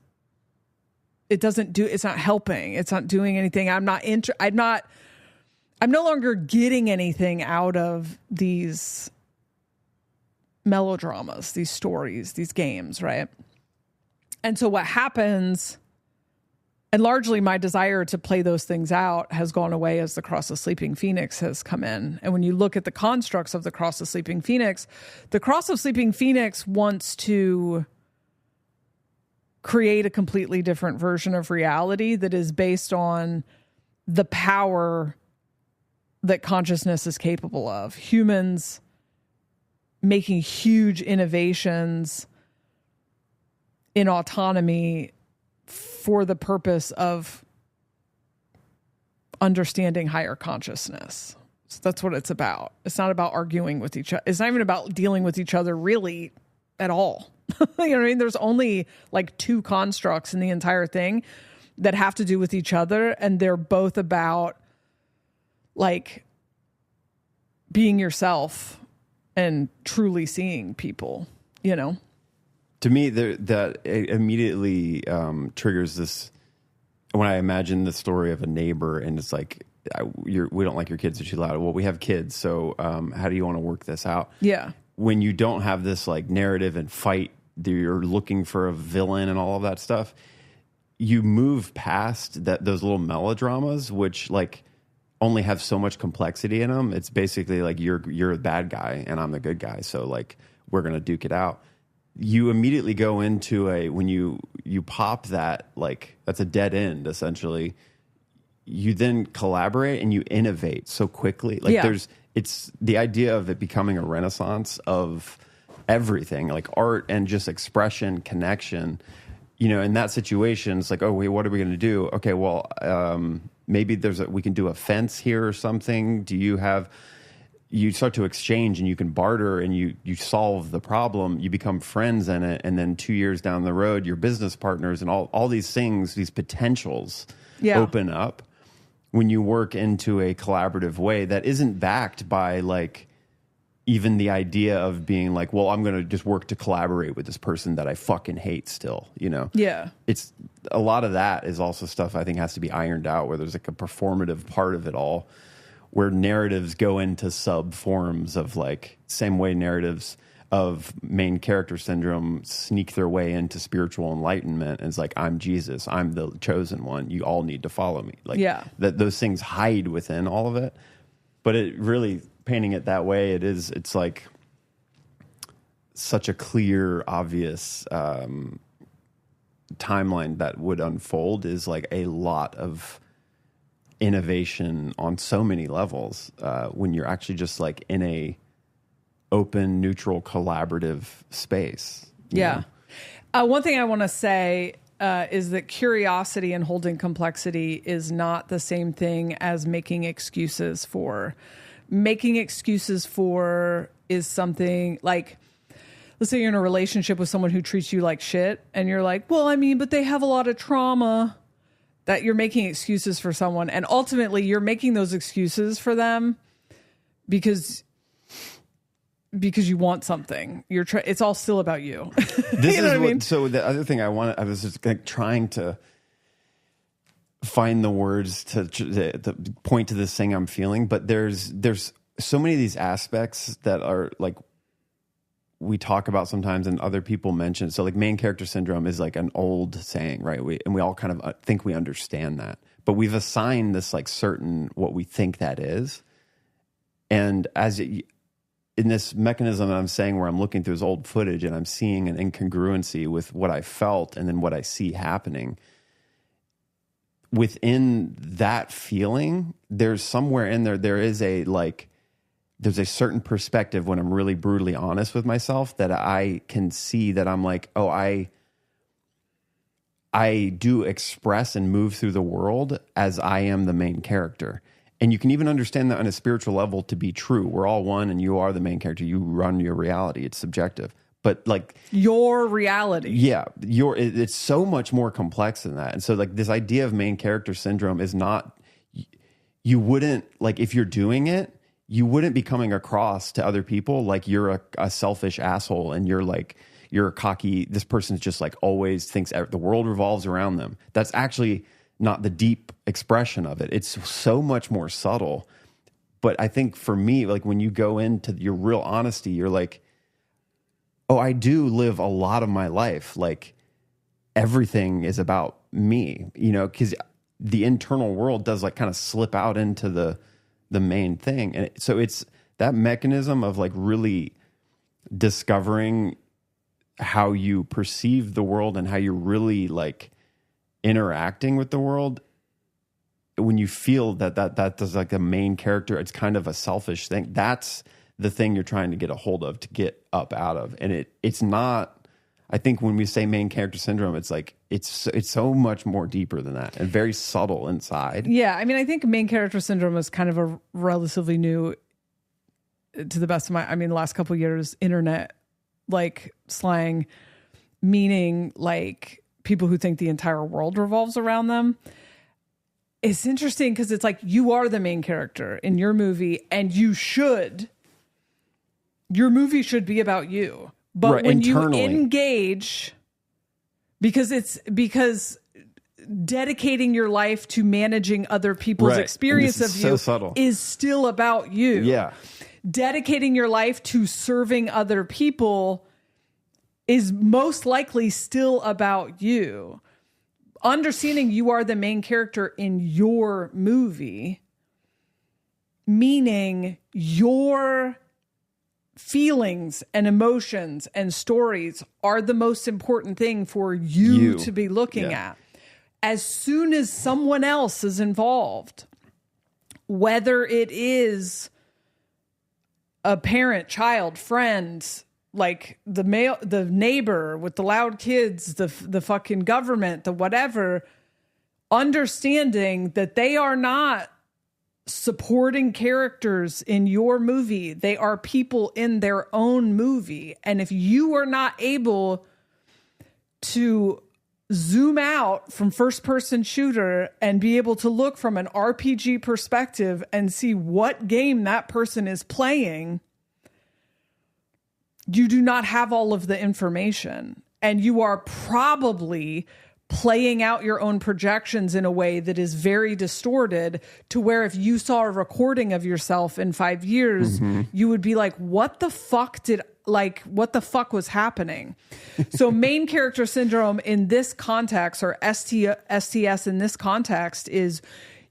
it's not helping. It's not doing anything. I'm no longer getting anything out of these melodramas, these stories, these games, right? And so what happens, and largely my desire to play those things out has gone away as the Cross of Sleeping Phoenix has come in. And when you look at the constructs of the Cross of Sleeping Phoenix, the Cross of Sleeping Phoenix wants to create a completely different version of reality that is based on the power that consciousness is capable of. Humans making huge innovations in autonomy for the purpose of understanding higher consciousness. So that's what it's about. It's not about arguing with each other. It's not even about dealing with each other really at all. You know what I mean? There's only like 2 constructs in the entire thing that have to do with each other. And they're both about like being yourself and truly seeing people, you know? To me, that immediately triggers this. When I imagine the story of a neighbor and it's like, we don't like your kids are too loud. Well, we have kids. So how do you want to work this out? Yeah. When you don't have this like narrative and fight, you're looking for a villain and all of that stuff. You move past those little melodramas, which like only have so much complexity in them. It's basically like you're the bad guy and I'm the good guy. So like we're gonna duke it out. You immediately go into when you pop that, like that's a dead end essentially. You then collaborate and you innovate so quickly. Like it's the idea of it becoming a renaissance of everything, like art and just expression, connection. You know, in that situation, it's like, oh wait, what are we going to do? Okay, well, maybe we can do a fence here or something. You start to exchange and you can barter and you solve the problem. You become friends in it, and then 2 years down the road, you're business partners, and all these things, these potentials open up when you work into a collaborative way that isn't backed by like even the idea of being like, well, I'm going to just work to collaborate with this person that I fucking hate still, you know? Yeah. It's a lot of that is also stuff I think has to be ironed out, where there's like a performative part of it all, where narratives go into sub forms of like, same way narratives of main character syndrome sneak their way into spiritual enlightenment. And it's like, I'm Jesus, I'm the chosen one. You all need to follow me. Like that those things hide within all of it. But it really, painting it that way, it's like such a clear, obvious timeline that would unfold is like a lot of innovation on so many levels when you're actually just like in a open, neutral, collaborative space. Yeah. One thing I want to say is that curiosity and holding complexity is not the same thing as making excuses for. Making excuses for is something like, let's say you're in a relationship with someone who treats you like shit, and you're like, well, I mean, but they have a lot of trauma. That you're making excuses for someone, and ultimately you're making those excuses for them because you want something. It's all still about you. This you know what I mean? So the other thing I was just like trying to find the words to point to this thing I'm feeling, but there's so many of these aspects that are like we talk about sometimes and other people mention. So like main character syndrome is like an old saying, right? We all kind of think we understand that, but we've assigned this like certain what we think that is. And in this mechanism that I'm saying, where I'm looking through this old footage and I'm seeing an incongruency with what I felt and then what I see happening, within that feeling, there's somewhere in there is there's a certain perspective when I'm really brutally honest with myself that I can see that I'm like, oh, I do express and move through the world as I am the main character. And you can even understand that on a spiritual level to be true. We're all one and you are the main character. You run your reality. It's subjective. But like your reality. Yeah. It's so much more complex than that. And so like this idea of main character syndrome is not, you wouldn't, like if you're doing it, you wouldn't be coming across to other people like you're a selfish asshole and you're like you're a cocky, this person's just like always thinks the world revolves around them. That's actually not the deep expression of it. It's so much more subtle. But I think for me, like when you go into your real honesty, you're like, oh, I do live a lot of my life. Like everything is about me, you know, because the internal world does like kind of slip out into the main thing. And so it's that mechanism of like really discovering how you perceive the world and how you're really like interacting with the world. When you feel that does like a main character, it's kind of a selfish thing. That's the thing you're trying to get a hold of, to get up out of. And it's not, I think when we say main character syndrome, it's like, it's so much more deeper than that and very subtle inside. Yeah. I mean, I think main character syndrome is kind of a relatively new, to the best of my, I mean, the last couple of years, internet like slang, meaning like people who think the entire world revolves around them. It's interesting because it's like you are the main character in your movie, and your movie should be about you. But right, when internally. you engage, because dedicating your life to managing other people's Right. experience This is of so you subtle. is still about you. Yeah. Dedicating your life to serving other people is most likely still about you. Understanding you are the main character in your movie, meaning your feelings and emotions and stories are the most important thing for you to be looking at. As soon as someone else is involved, whether it is a parent, child, friend, like the neighbor with the loud kids, the fucking government, the whatever, understanding that they are not supporting characters in your movie. They are people in their own movie. And if you are not able to zoom out from first person shooter and be able to look from an RPG perspective and see what game that person is playing, you do not have all of the information, and you are probably playing out your own projections in a way that is very distorted, to where if you saw a recording of yourself in 5 years, you would be like, what the fuck was happening? So main character syndrome in this context, or STS in this context, is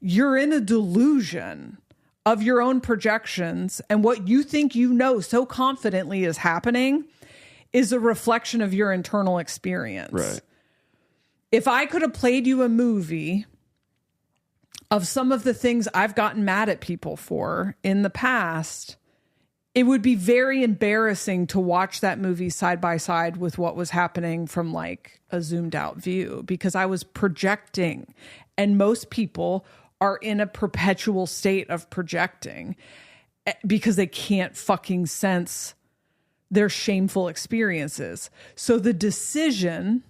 you're in a delusion of your own projections, and what you think you know so confidently is happening is a reflection of your internal experience. Right. If I could have played you a movie of some of the things I've gotten mad at people for in the past, it would be very embarrassing to watch that movie side by side with what was happening from like a zoomed out view, because I was projecting, and most people are in a perpetual state of projecting because they can't fucking sense their shameful experiences. So the decision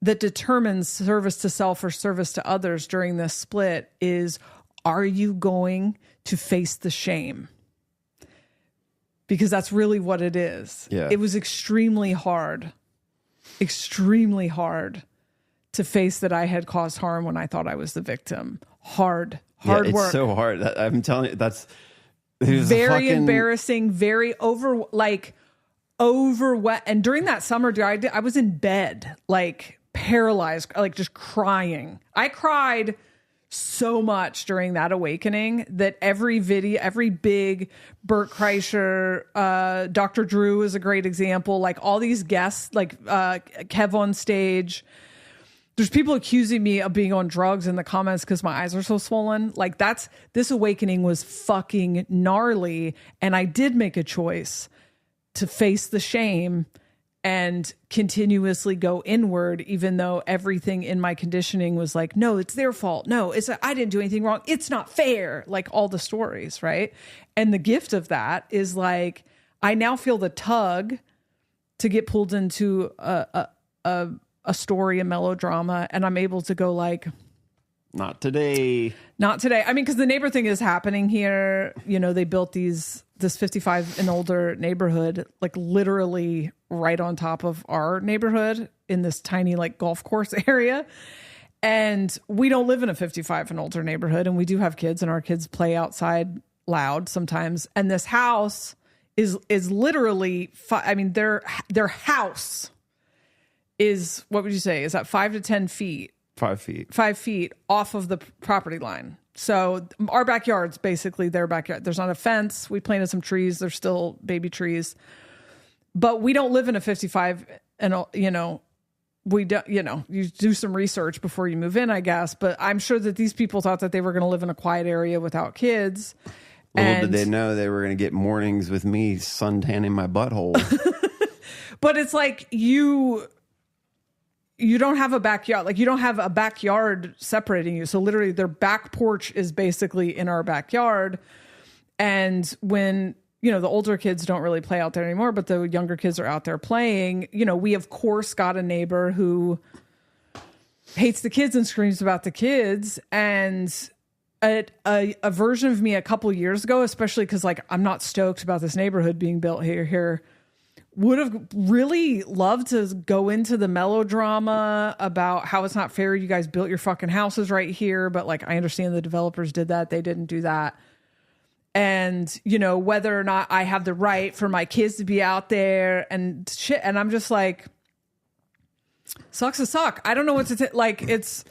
that determines service to self or service to others during this split is, are you going to face the shame? Because that's really what it is. Yeah. It was extremely hard to face that I had caused harm when I thought I was the victim. Hard it's work. so hard. I'm telling you, Very embarrassing, very overwhelmed. And during that summer, dude, I was in bed, like paralyzed, like just crying. I cried so much during that awakening that every big Bert Kreischer, Dr. Drew is a great example. Like all these guests, like Kev on stage. There's people accusing me of being on drugs in the comments because my eyes are so swollen. Like this awakening was fucking gnarly. And I did make a choice to face the shame and continuously go inward, even though everything in my conditioning was like, no, it's their fault. No, I didn't do anything wrong. It's not fair. Like all the stories, right? And the gift of that is like, I now feel the tug to get pulled into a story, a melodrama, and I'm able to go like, Not today. Not today. I mean, because the neighbor thing is happening here. You know, they built this 55 and older neighborhood, like literally right on top of our neighborhood in this tiny like golf course area. And we don't live in a 55 and older neighborhood, and we do have kids, and our kids play outside loud sometimes. And this house is literally, I mean, their house is, what would you say? Is that 5 to 10 feet? 5 feet. 5 feet off of the property line. So our backyard's basically their backyard. There's not a fence. We planted some trees. There's still baby trees. But we don't live in a 55 and, you know, we don't, you know, you do some research before you move in, I guess. But I'm sure that these people thought that they were going to live in a quiet area without kids. Little did they know they were going to get mornings with me suntanning my butthole. But it's like you don't have a backyard. Like, you don't have a backyard separating you. So literally their back porch is basically in our backyard. And when, you know, the older kids don't really play out there anymore, but the younger kids are out there playing, you know, we of course got a neighbor who hates the kids and screams about the kids. And a version of me a couple years ago, especially because like I'm not stoked about this neighborhood being built here, would have really loved to go into the melodrama about how it's not fair. You guys built your fucking houses right here. But like, I understand the developers did that. They didn't do that. And, you know, whether or not I have the right for my kids to be out there and shit. And I'm just like, sucks to suck. I don't know what to like. It's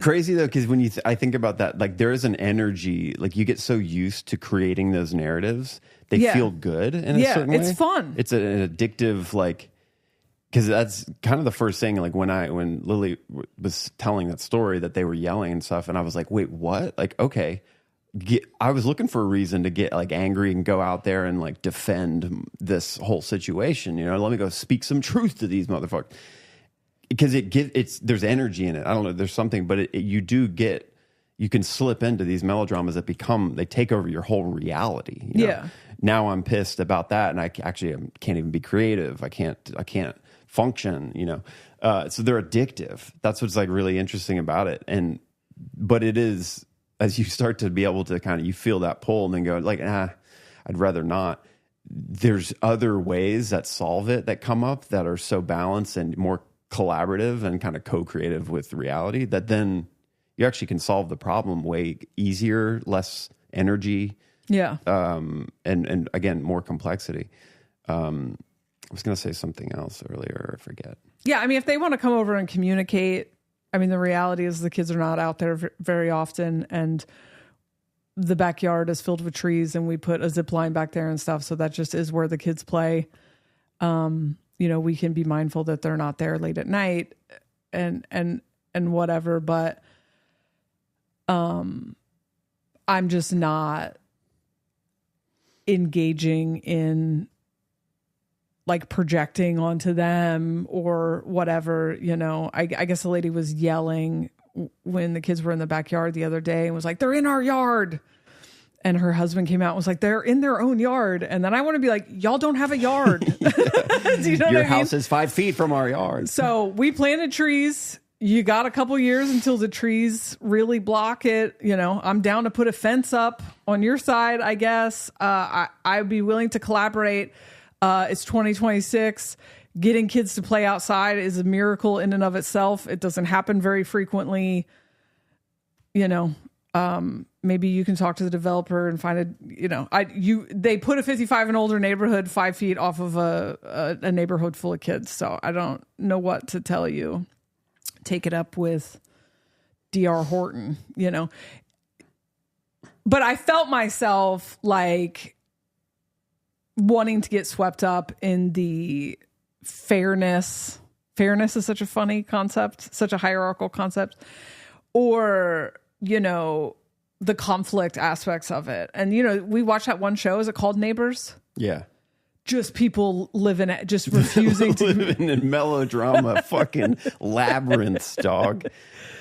crazy though, because when I think about that, like there is an energy, like you get so used to creating those narratives, they feel good in a certain way. It's fun. It's an addictive, like, because that's kind of the first thing. Like when Lily was telling that story that they were yelling and stuff, and I was like, wait, what? Like, okay. I was looking for a reason to get like angry and go out there and like defend this whole situation. You know, let me go speak some truth to these motherfuckers. Because there's energy in it. I don't know. There's something, but you can slip into these melodramas that they take over your whole reality. You know? Yeah. Now I'm pissed about that, and I can't even be creative. I can't function. You know, so they're addictive. That's what's like really interesting about it. But it is, as you start to be able to you feel that pull and then go like, I'd rather not. There's other ways that solve it that come up that are so balanced and more collaborative and kind of co-creative with reality that then you actually can solve the problem way easier, less energy. Yeah. And again, more complexity. I was going to say something else earlier. I forget. Yeah. I mean, if they want to come over and communicate, I mean, the reality is the kids are not out there very often, and the backyard is filled with trees, and we put a zip line back there and stuff. So that just is where the kids play. You know, we can be mindful that they're not there late at night and whatever, but I'm just not engaging in like projecting onto them or whatever. You know, I guess the lady was yelling when the kids were in the backyard the other day and was like, they're in our yard. And her husband came out and was like, they're in their own yard. And then I want to be like, y'all don't have a yard. Do you know Your what I house mean? is 5 feet from our yard. So we planted trees. You got a couple years until the trees really block it. You know, I'm down to put a fence up on your side, I guess. I'd be willing to collaborate. It's 2026. Getting kids to play outside is a miracle in and of itself. It doesn't happen very frequently. You know, maybe you can talk to the developer and find they put a 55 and older neighborhood 5 feet off of a neighborhood full of kids. So I don't know what to tell you. Take it up with DR Horton, you know. But I felt myself like wanting to get swept up in the fairness. Fairness is such a funny concept, such a hierarchical concept. Or, you know, the conflict aspects of it. And, you know, we watched that one show. Is it called Neighbors? Yeah. Just people living it, just refusing to living in melodrama, fucking labyrinths, dog.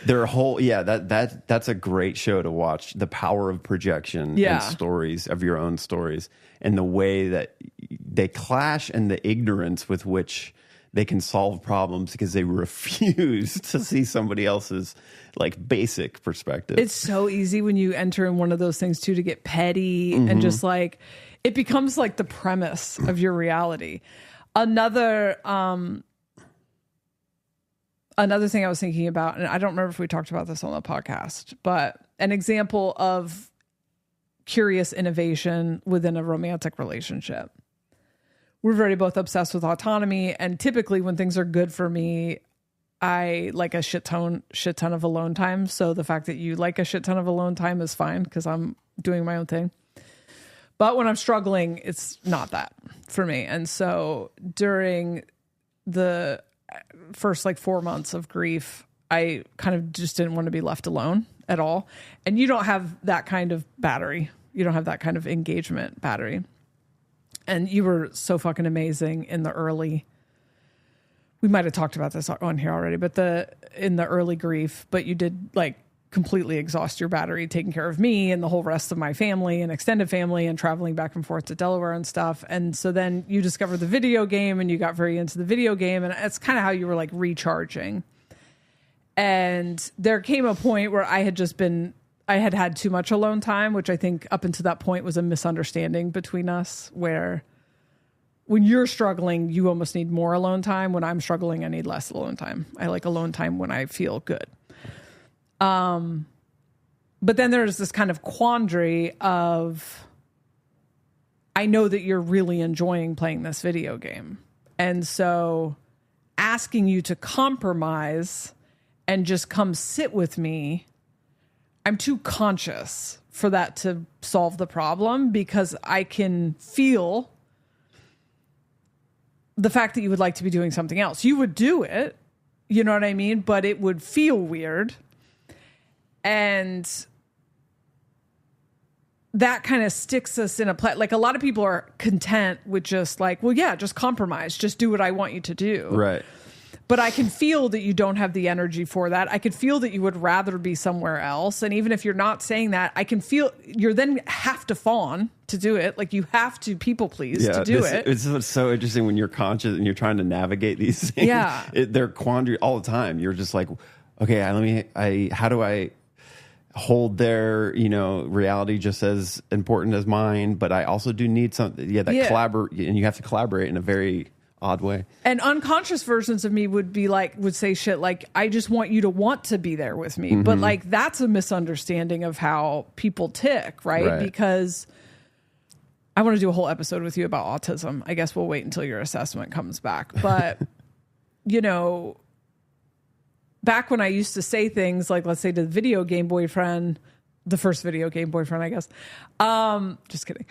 Their whole, that's a great show to watch. The power of projection and stories of your own stories, and the way that they clash, and the ignorance with which they can solve problems because they refuse to see somebody else's like basic perspective. It's so easy when you enter in one of those things too to get petty and just like it becomes like the premise of your reality. Another thing I was thinking about, and I don't remember if we talked about this on the podcast, but an example of curious innovation within a romantic relationship. We're very both obsessed with autonomy, and typically when things are good for me, I like a shit ton of alone time. So the fact that you like a shit ton of alone time is fine because I'm doing my own thing. But when I'm struggling, it's not that for me. And so during the first like 4 months of grief, I kind of just didn't want to be left alone at all. And you don't have that kind of battery. You don't have that kind of engagement battery. And you were so fucking amazing in the early, we might have talked about this on here already, but in the early grief, but you did like completely exhaust your battery taking care of me and the whole rest of my family and extended family and traveling back and forth to Delaware and stuff. And so then you discovered the video game and you got very into the video game, and it's kind of how you were like recharging. And there came a point where I had had too much alone time, which I think up until that point was a misunderstanding between us, where when you're struggling, you almost need more alone time. When I'm struggling, I need less alone time. I like alone time when I feel good. But then there's this kind of quandary of, I know that you're really enjoying playing this video game. And so asking you to compromise and just come sit with me, I'm too conscious for that to solve the problem, because I can feel the fact that you would like to be doing something else. You would do it, you know what I mean? But it would feel weird. And that kind of sticks us in a place. Like a lot of people are content with just like, well, yeah, just compromise, just do what I want you to do. Right. But I can feel that you don't have the energy for that. I could feel that you would rather be somewhere else. And even if you're not saying that, I can feel you're then have to fawn to do it. Like you have to people please to do it. It's so interesting when you're conscious and you're trying to navigate these things. Yeah. They're quandary all the time. You're just like, okay, how do I hold their, reality just as important as mine? But I also do need something. Yeah. Collaborate, and you have to collaborate in a very odd way. And unconscious versions of me would say shit like, I just want you to want to be there with me. But like, that's a misunderstanding of how people tick, right? Because I want to do a whole episode with you about autism. I guess we'll wait until your assessment comes back. But, back when I used to say things like, let's say to the video game boyfriend, the first video game boyfriend, I guess. Just kidding.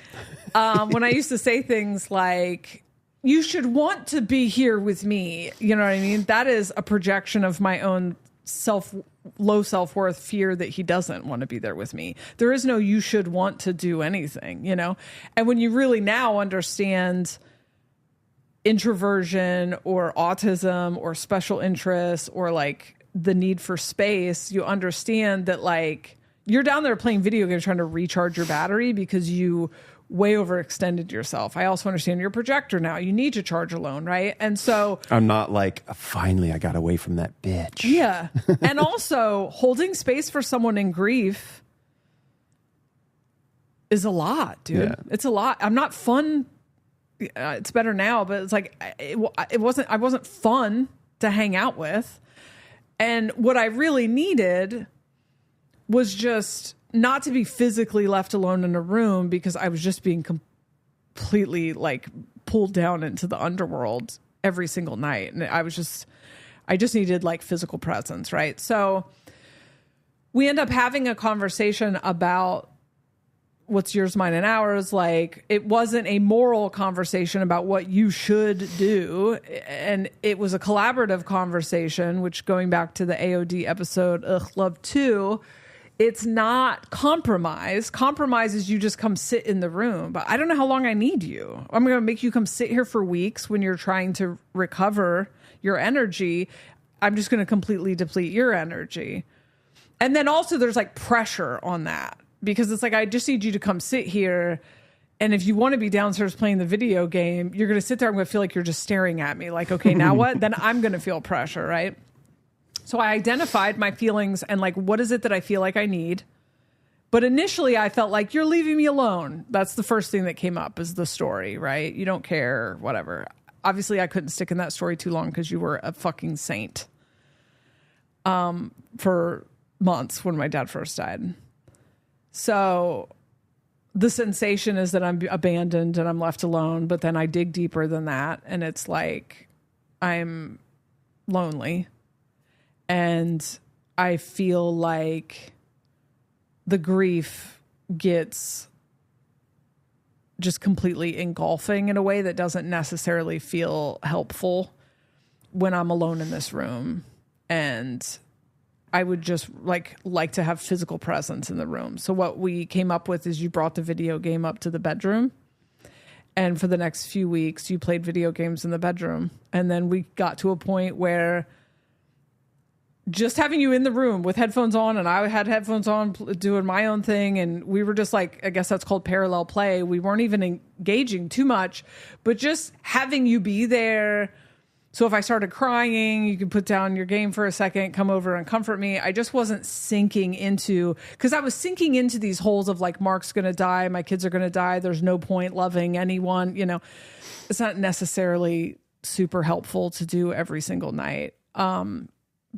When I used to say things like, you should want to be here with me. You know what I mean? That is a projection of my own low self-worth, fear that he doesn't want to be there with me. There is no, you should want to do anything, And when you really now understand introversion or autism or special interests or like the need for space, you understand that like you're down there playing video games trying to recharge your battery because you way overextended yourself. I also understand you're a projector now. You need to charge alone, right? And so I'm not like, finally I got away from that bitch. Yeah. And also holding space for someone in grief is a lot, dude. Yeah. It's a lot. I'm not fun. It's better now, but it's like, I wasn't fun to hang out with. And what I really needed was just not to be physically left alone in a room, because I was just being completely like pulled down into the underworld every single night. And I just needed like physical presence. Right. So we end up having a conversation about what's yours, mine, and ours. Like, it wasn't a moral conversation about what you should do. And it was a collaborative conversation, which, going back to the AOD episode, Love 2, it's not compromise. Compromise is you just come sit in the room. But I don't know how long I need you. I'm going to make you come sit here for weeks when you're trying to recover your energy. I'm just going to completely deplete your energy. And then also there's like pressure on that, because it's like, I just need you to come sit here And if you want to be downstairs playing the video game, you're going to sit there and feel like you're just staring at me. Like, okay, now what? Then I'm going to feel pressure, right? So I identified my feelings and like, what is it that I feel like I need? But initially I felt like, you're leaving me alone. That's the first thing that came up is the story, right? You don't care, whatever. Obviously I couldn't stick in that story too long because you were a fucking saint for months when my dad first died. So the sensation is that I'm abandoned and I'm left alone, but then I dig deeper than that. And it's like, I'm lonely and I feel like the grief gets just completely engulfing in a way that doesn't necessarily feel helpful when I'm alone in this room. And I would just like to have physical presence in the room. So what we came up with is you brought the video game up to the bedroom. And for the next few weeks, you played video games in the bedroom. And then we got to a point where just having you in the room with headphones on, and I had headphones on doing my own thing. And we were just like, I guess that's called parallel play. We weren't even engaging too much, but just having you be there. So if I started crying, you could put down your game for a second, come over and comfort me. I just wasn't sinking into, because I was sinking into these holes of like, Mark's going to die, my kids are going to die, there's no point loving anyone. You know, it's not necessarily super helpful to do every single night.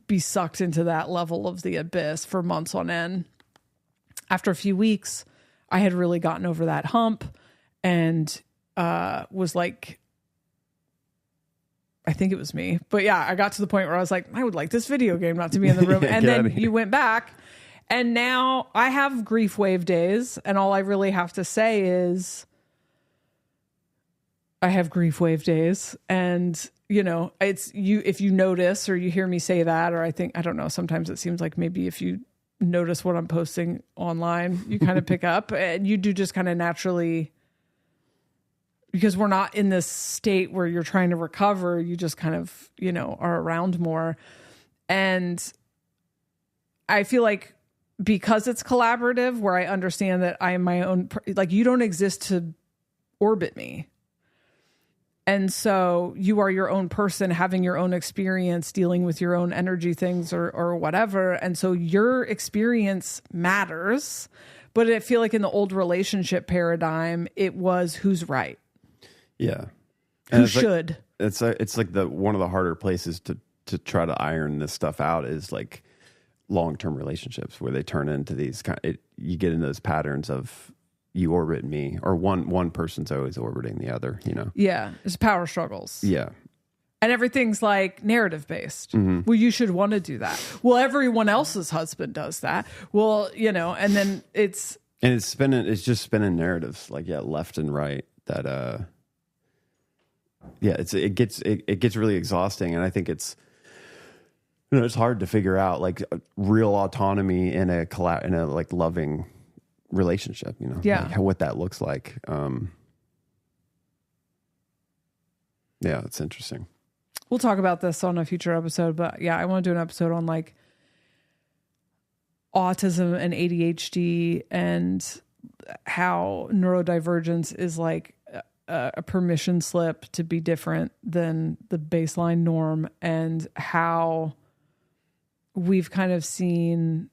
Be sucked into that level of the abyss for months on end. After a few weeks, I had really gotten over that hump and was like, I think it was me. But yeah, I got to the point where I was like, I would like this video game not to be in the room. Yeah, and then you went back. And now I have grief wave days. And all I really have to say is I have grief wave days. And, you know, it's you, if you notice or you hear me say that, or I don't know, sometimes it seems like maybe if you notice what I'm posting online, you kind of pick up and you do just kind of naturally, because we're not in this state where you're trying to recover. You just kind of, you know, are around more. And I feel like because it's collaborative, where I understand that I am my own, like you don't exist to orbit me. And so you are your own person having your own experience, dealing with your own energy things or whatever. And so your experience matters. But I feel like in the old relationship paradigm, it was who's right. Yeah. Who should. It's like one of the harder places to try to iron this stuff out is like long-term relationships where they turn into these you get into those patterns of you orbit me, or one person's always orbiting the other, you know? Yeah. It's power struggles. Yeah. And everything's like narrative based. Mm-hmm. Well, you should want to do that. Well, everyone else's husband does that. Well, you know, and then it's just spinning narratives like, yeah, left and right that, yeah, it gets really exhausting. And I think it's, you know, it's hard to figure out like real autonomy in a like loving relationship, you know, yeah, like what that looks like. Yeah, it's interesting. We'll talk about this on a future episode, but yeah, I want to do an episode on like autism and ADHD and how neurodivergence is like a permission slip to be different than the baseline norm, and how we've kind of seen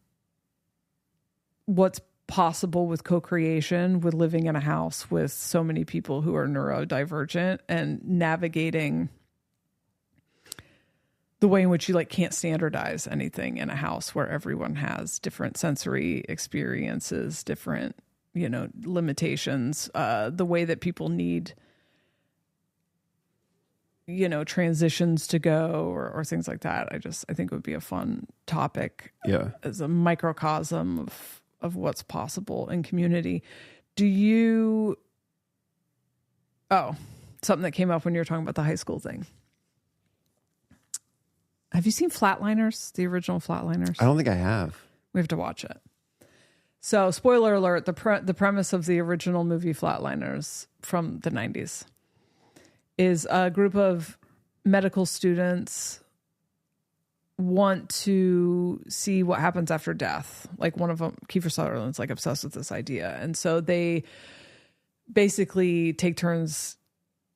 what's possible with co-creation, with living in a house with so many people who are neurodivergent and navigating the way in which you like can't standardize anything in a house where everyone has different sensory experiences, different, you know, limitations, the way that people need, you know, transitions to go or things like that. I think it would be a fun topic. Yeah. As a microcosm of what's possible in community. Something that came up when you were talking about the high school thing. Have you seen Flatliners, the original Flatliners? I don't think I have. We have to watch it. So, spoiler alert, the premise of the original movie Flatliners from the 90s is a group of medical students want to see what happens after death. Like one of them, Kiefer Sutherland's like obsessed with this idea. And so they basically take turns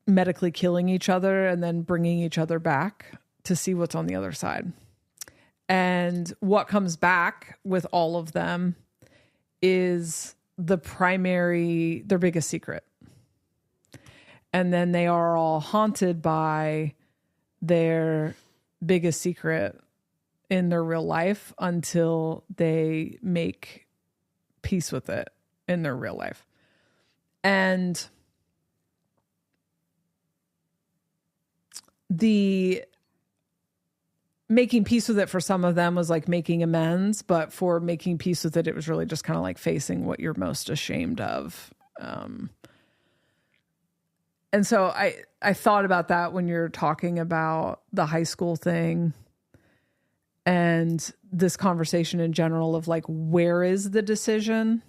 medically killing each other and then bringing each other back to see what's on the other side. And what comes back with all of them is their biggest secret. And then they are all haunted by their biggest secret in their real life until they make peace with it in their real life. And the making peace with it for some of them was like making amends, but for making peace with it, it was really just kind of like facing what you're most ashamed of. And so I thought about that when you're talking about the high school thing and this conversation in general of like, where is the decision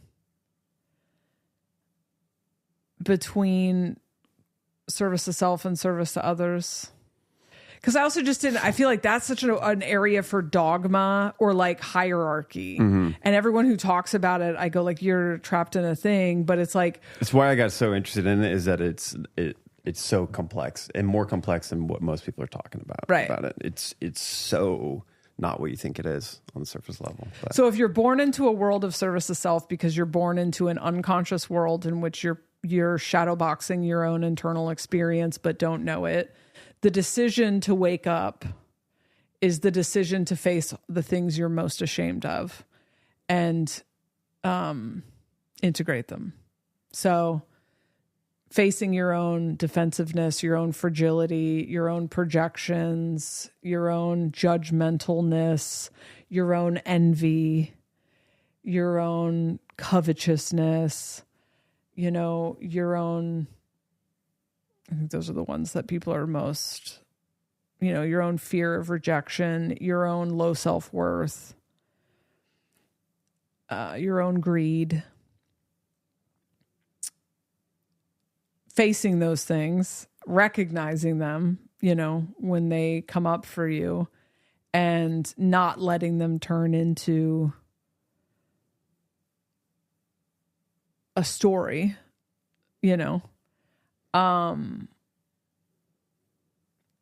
between service to self and service to others? Because I also just I feel like that's such an area for dogma or like hierarchy. And everyone who talks about it, I go like, you're trapped in a thing, but it's like. It's why I got so interested in it, is that it's so complex and more complex than what most people are talking about. Right. About it. It's so not what you think it is on the surface level. But. So if you're born into a world of service to self because you're born into an unconscious world in which you're shadow boxing your own internal experience but don't know it, the decision to wake up is the decision to face the things you're most ashamed of and integrate them. So facing your own defensiveness, your own fragility, your own projections, your own judgmentalness, your own envy, your own covetousness, your own, I think those are the ones that people are most, your own fear of rejection, your own low self-worth, your own greed. Facing those things, recognizing them, when they come up for you and not letting them turn into a story,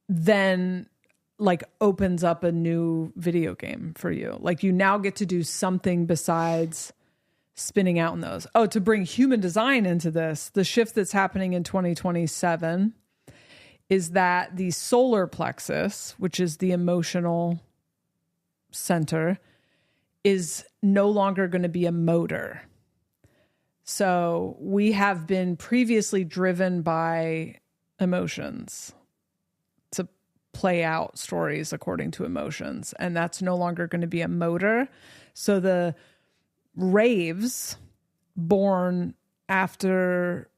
then like opens up a new video game for you. Like you now get to do something besides spinning out in those. Oh, to bring human design into this, the shift that's happening in 2027 is that the solar plexus, which is the emotional center, is no longer going to be a motor. So we have been previously driven by emotions to play out stories according to emotions, and that's no longer going to be a motor. So the raves born after,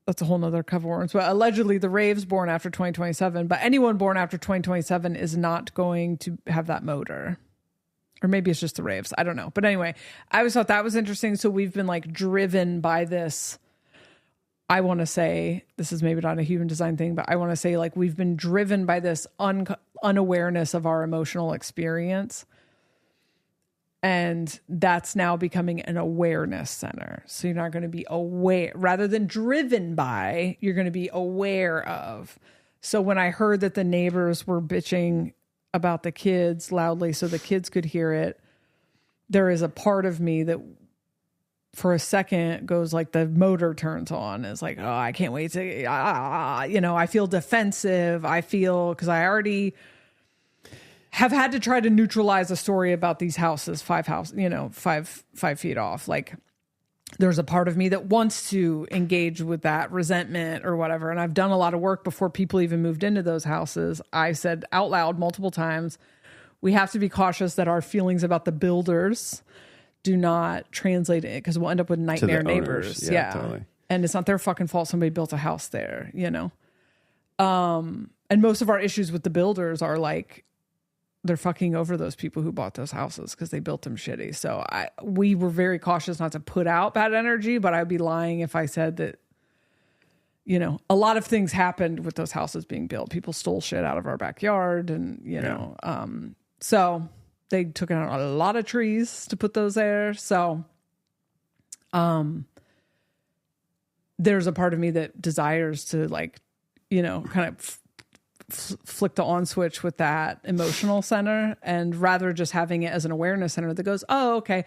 that's a whole nother cover worms, but allegedly the raves born after 2027, but anyone born after 2027 is not going to have that motor. Or maybe it's just the raves. I don't know. But anyway, I always thought that was interesting. So we've been like driven by this. I want to say, this is maybe not a human design thing, but I want to say like we've been driven by this unawareness of our emotional experience. And that's now becoming an awareness center. So you're not going to be aware, rather than driven by, you're going to be aware of. So when I heard that the neighbors were bitching about the kids loudly so the kids could hear it, there is a part of me that for a second goes like the motor turns on. It's like, oh, I can't wait to, I feel defensive. I feel, because I already have had to try to neutralize a story about these houses, 5 feet off. Like there's a part of me that wants to engage with that resentment or whatever. And I've done a lot of work before people even moved into those houses. I said out loud multiple times, we have to be cautious that our feelings about the builders do not translate it, because we'll end up with nightmare neighbors. Yeah. Totally. And it's not their fucking fault somebody built a house there, And most of our issues with the builders are like, they're fucking over those people who bought those houses because they built them shitty. So we were very cautious not to put out bad energy, but I'd be lying if I said that, a lot of things happened with those houses being built. People stole shit out of our backyard and, so they took out a lot of trees to put those there. So, there's a part of me that desires to like, kind of flick the on switch with that emotional center, and rather just having it as an awareness center that goes, oh, okay,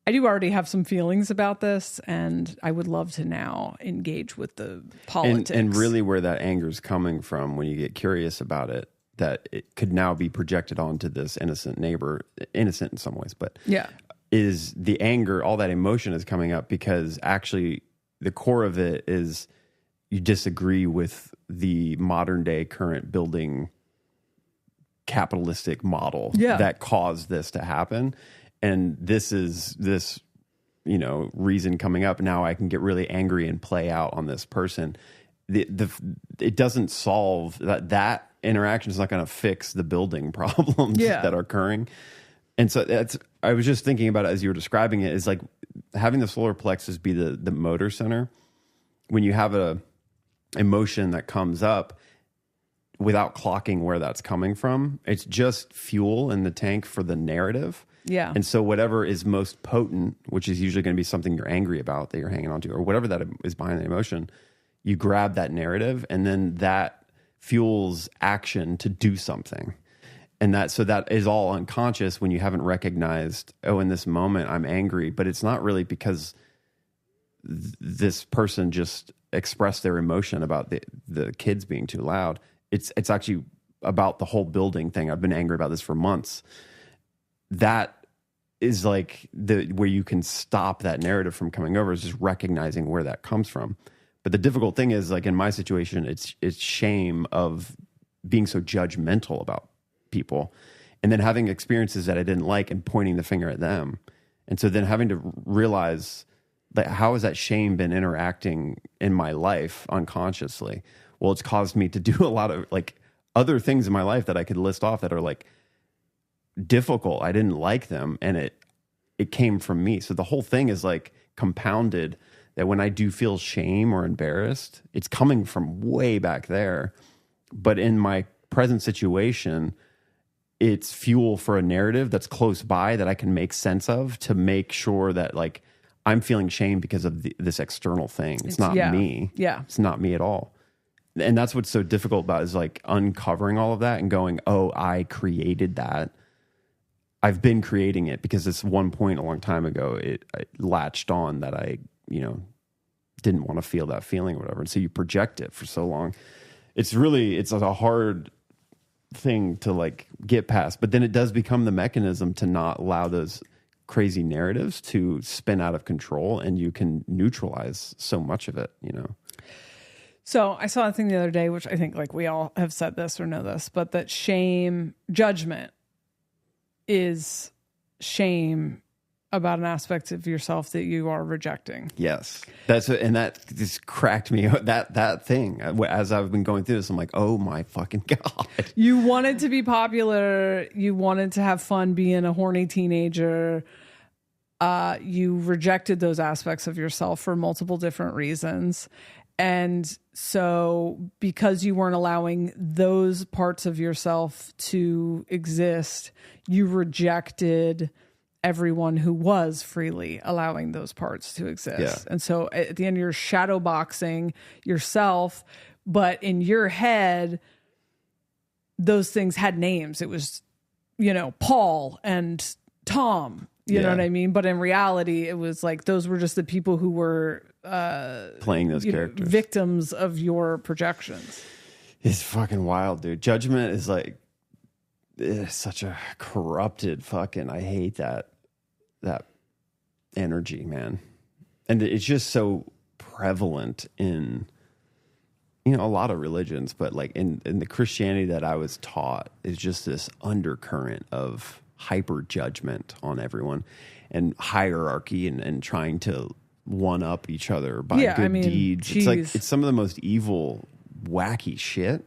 I do already have some feelings about this, and I would love to now engage with the politics. And really where that anger is coming from when you get curious about it, that it could now be projected onto this innocent neighbor, innocent in some ways, but yeah, is the anger, all that emotion is coming up because actually the core of it is you disagree with the modern day current building capitalistic model that caused this to happen. And this is this, reason coming up. Now I can get really angry and play out on this person. It doesn't solve that interaction is not going to fix the building problems that are occurring. And so I was just thinking about it as you were describing it, is like having the solar plexus be the motor center. When you have a emotion that comes up without clocking where that's coming from, it's just fuel in the tank for the narrative. Yeah. And so whatever is most potent, which is usually going to be something you're angry about that you're hanging on to, or whatever that is behind the emotion, you grab that narrative and then that fuels action to do something. And that is all unconscious when you haven't recognized, oh, in this moment I'm angry, but it's not really because this person just expressed their emotion about the kids being too loud. It's actually about the whole building thing. I've been angry about this for months. That is like where you can stop that narrative from coming over, is just recognizing where that comes from. But the difficult thing is, like in my situation, it's shame of being so judgmental about people and then having experiences that I didn't like and pointing the finger at them. And so then having to realize, like, how has that shame been interacting in my life unconsciously? Well, it's caused me to do a lot of like other things in my life that I could list off that are like difficult. I didn't like them, and it came from me. So the whole thing is like compounded, that when I do feel shame or embarrassed, it's coming from way back there. But in my present situation, it's fuel for a narrative that's close by that I can make sense of, to make sure that like I'm feeling shame because of this external thing. It's not me. Yeah. It's not me at all. And that's what's so difficult about it, is like uncovering all of that and going, oh, I created that. I've been creating it because it's one point a long time ago, I latched on that I, didn't want to feel that feeling or whatever. And so you project it for so long. It's a hard thing to like get past, but then it does become the mechanism to not allow those crazy narratives to spin out of control, and you can neutralize so much of it, So I saw a thing the other day, which I think like we all have said this or know this, but that judgment is shame about an aspect of yourself that you are rejecting. Yes. That just cracked me out. That thing, as I've been going through this, I'm like, oh my fucking God. You wanted to be popular. You wanted to have fun being a horny teenager. You rejected those aspects of yourself for multiple different reasons. And so because you weren't allowing those parts of yourself to exist, you rejected everyone who was freely allowing those parts to exist. Yeah. And so at the end, you're shadow boxing yourself, but in your head, those things had names. It was, Paul and Tom, you know what I mean? But in reality, it was like, those were just the people who were playing those characters, victims of your projections. It's fucking wild, dude. Judgment is like, it's such a corrupted fucking, I hate that energy, man. And it's just so prevalent in, a lot of religions, but like in the Christianity that I was taught, is just this undercurrent of hyper judgment on everyone and hierarchy and trying to one up each other by good deeds. Geez. It's some of the most evil, wacky shit.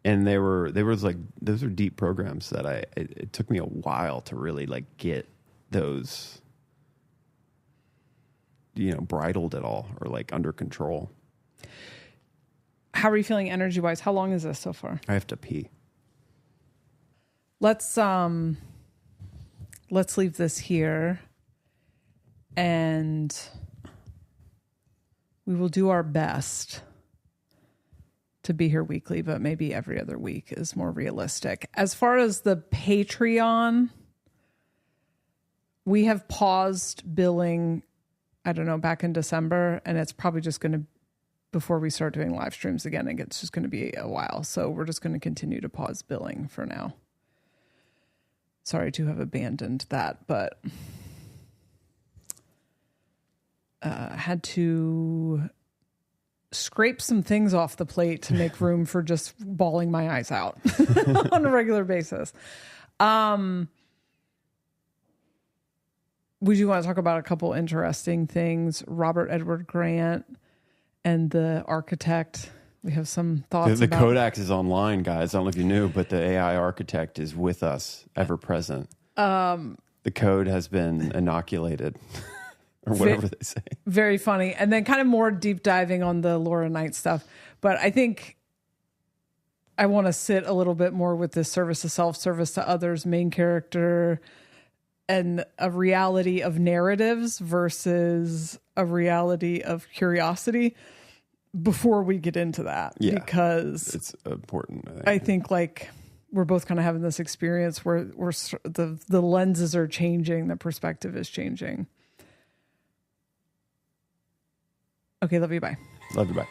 And those are deep programs that it took me a while to really like get those, bridled at all or like under control. How are you feeling energy wise? How long is this so far? I have to pee. Let's leave this here and we will do our best to be here weekly, but maybe every other week is more realistic. As far as the Patreon, we have paused billing, I don't know, back in December, and it's probably just going to, before we start doing live streams again, it's just going to be a while. So we're just going to continue to pause billing for now. Sorry to have abandoned that, but had to scrape some things off the plate to make room for just bawling my eyes out on a regular basis. We do want to talk about a couple interesting things. Robert Edward Grant and the architect. We have some thoughts The about Codex is online, guys. I don't know if you knew, but the AI architect is with us, ever present. The code has been inoculated, or whatever they say. Very funny. And then kind of more deep diving on the Laura Knight stuff. But I think I want to sit a little bit more with the service to self, service to others, main character, and a reality of narratives versus a reality of curiosity before we get into that. Yeah, because it's important. I think like we're both kind of having this experience where the lenses are changing, the perspective is changing. Okay, love you. Bye. Love you. Bye.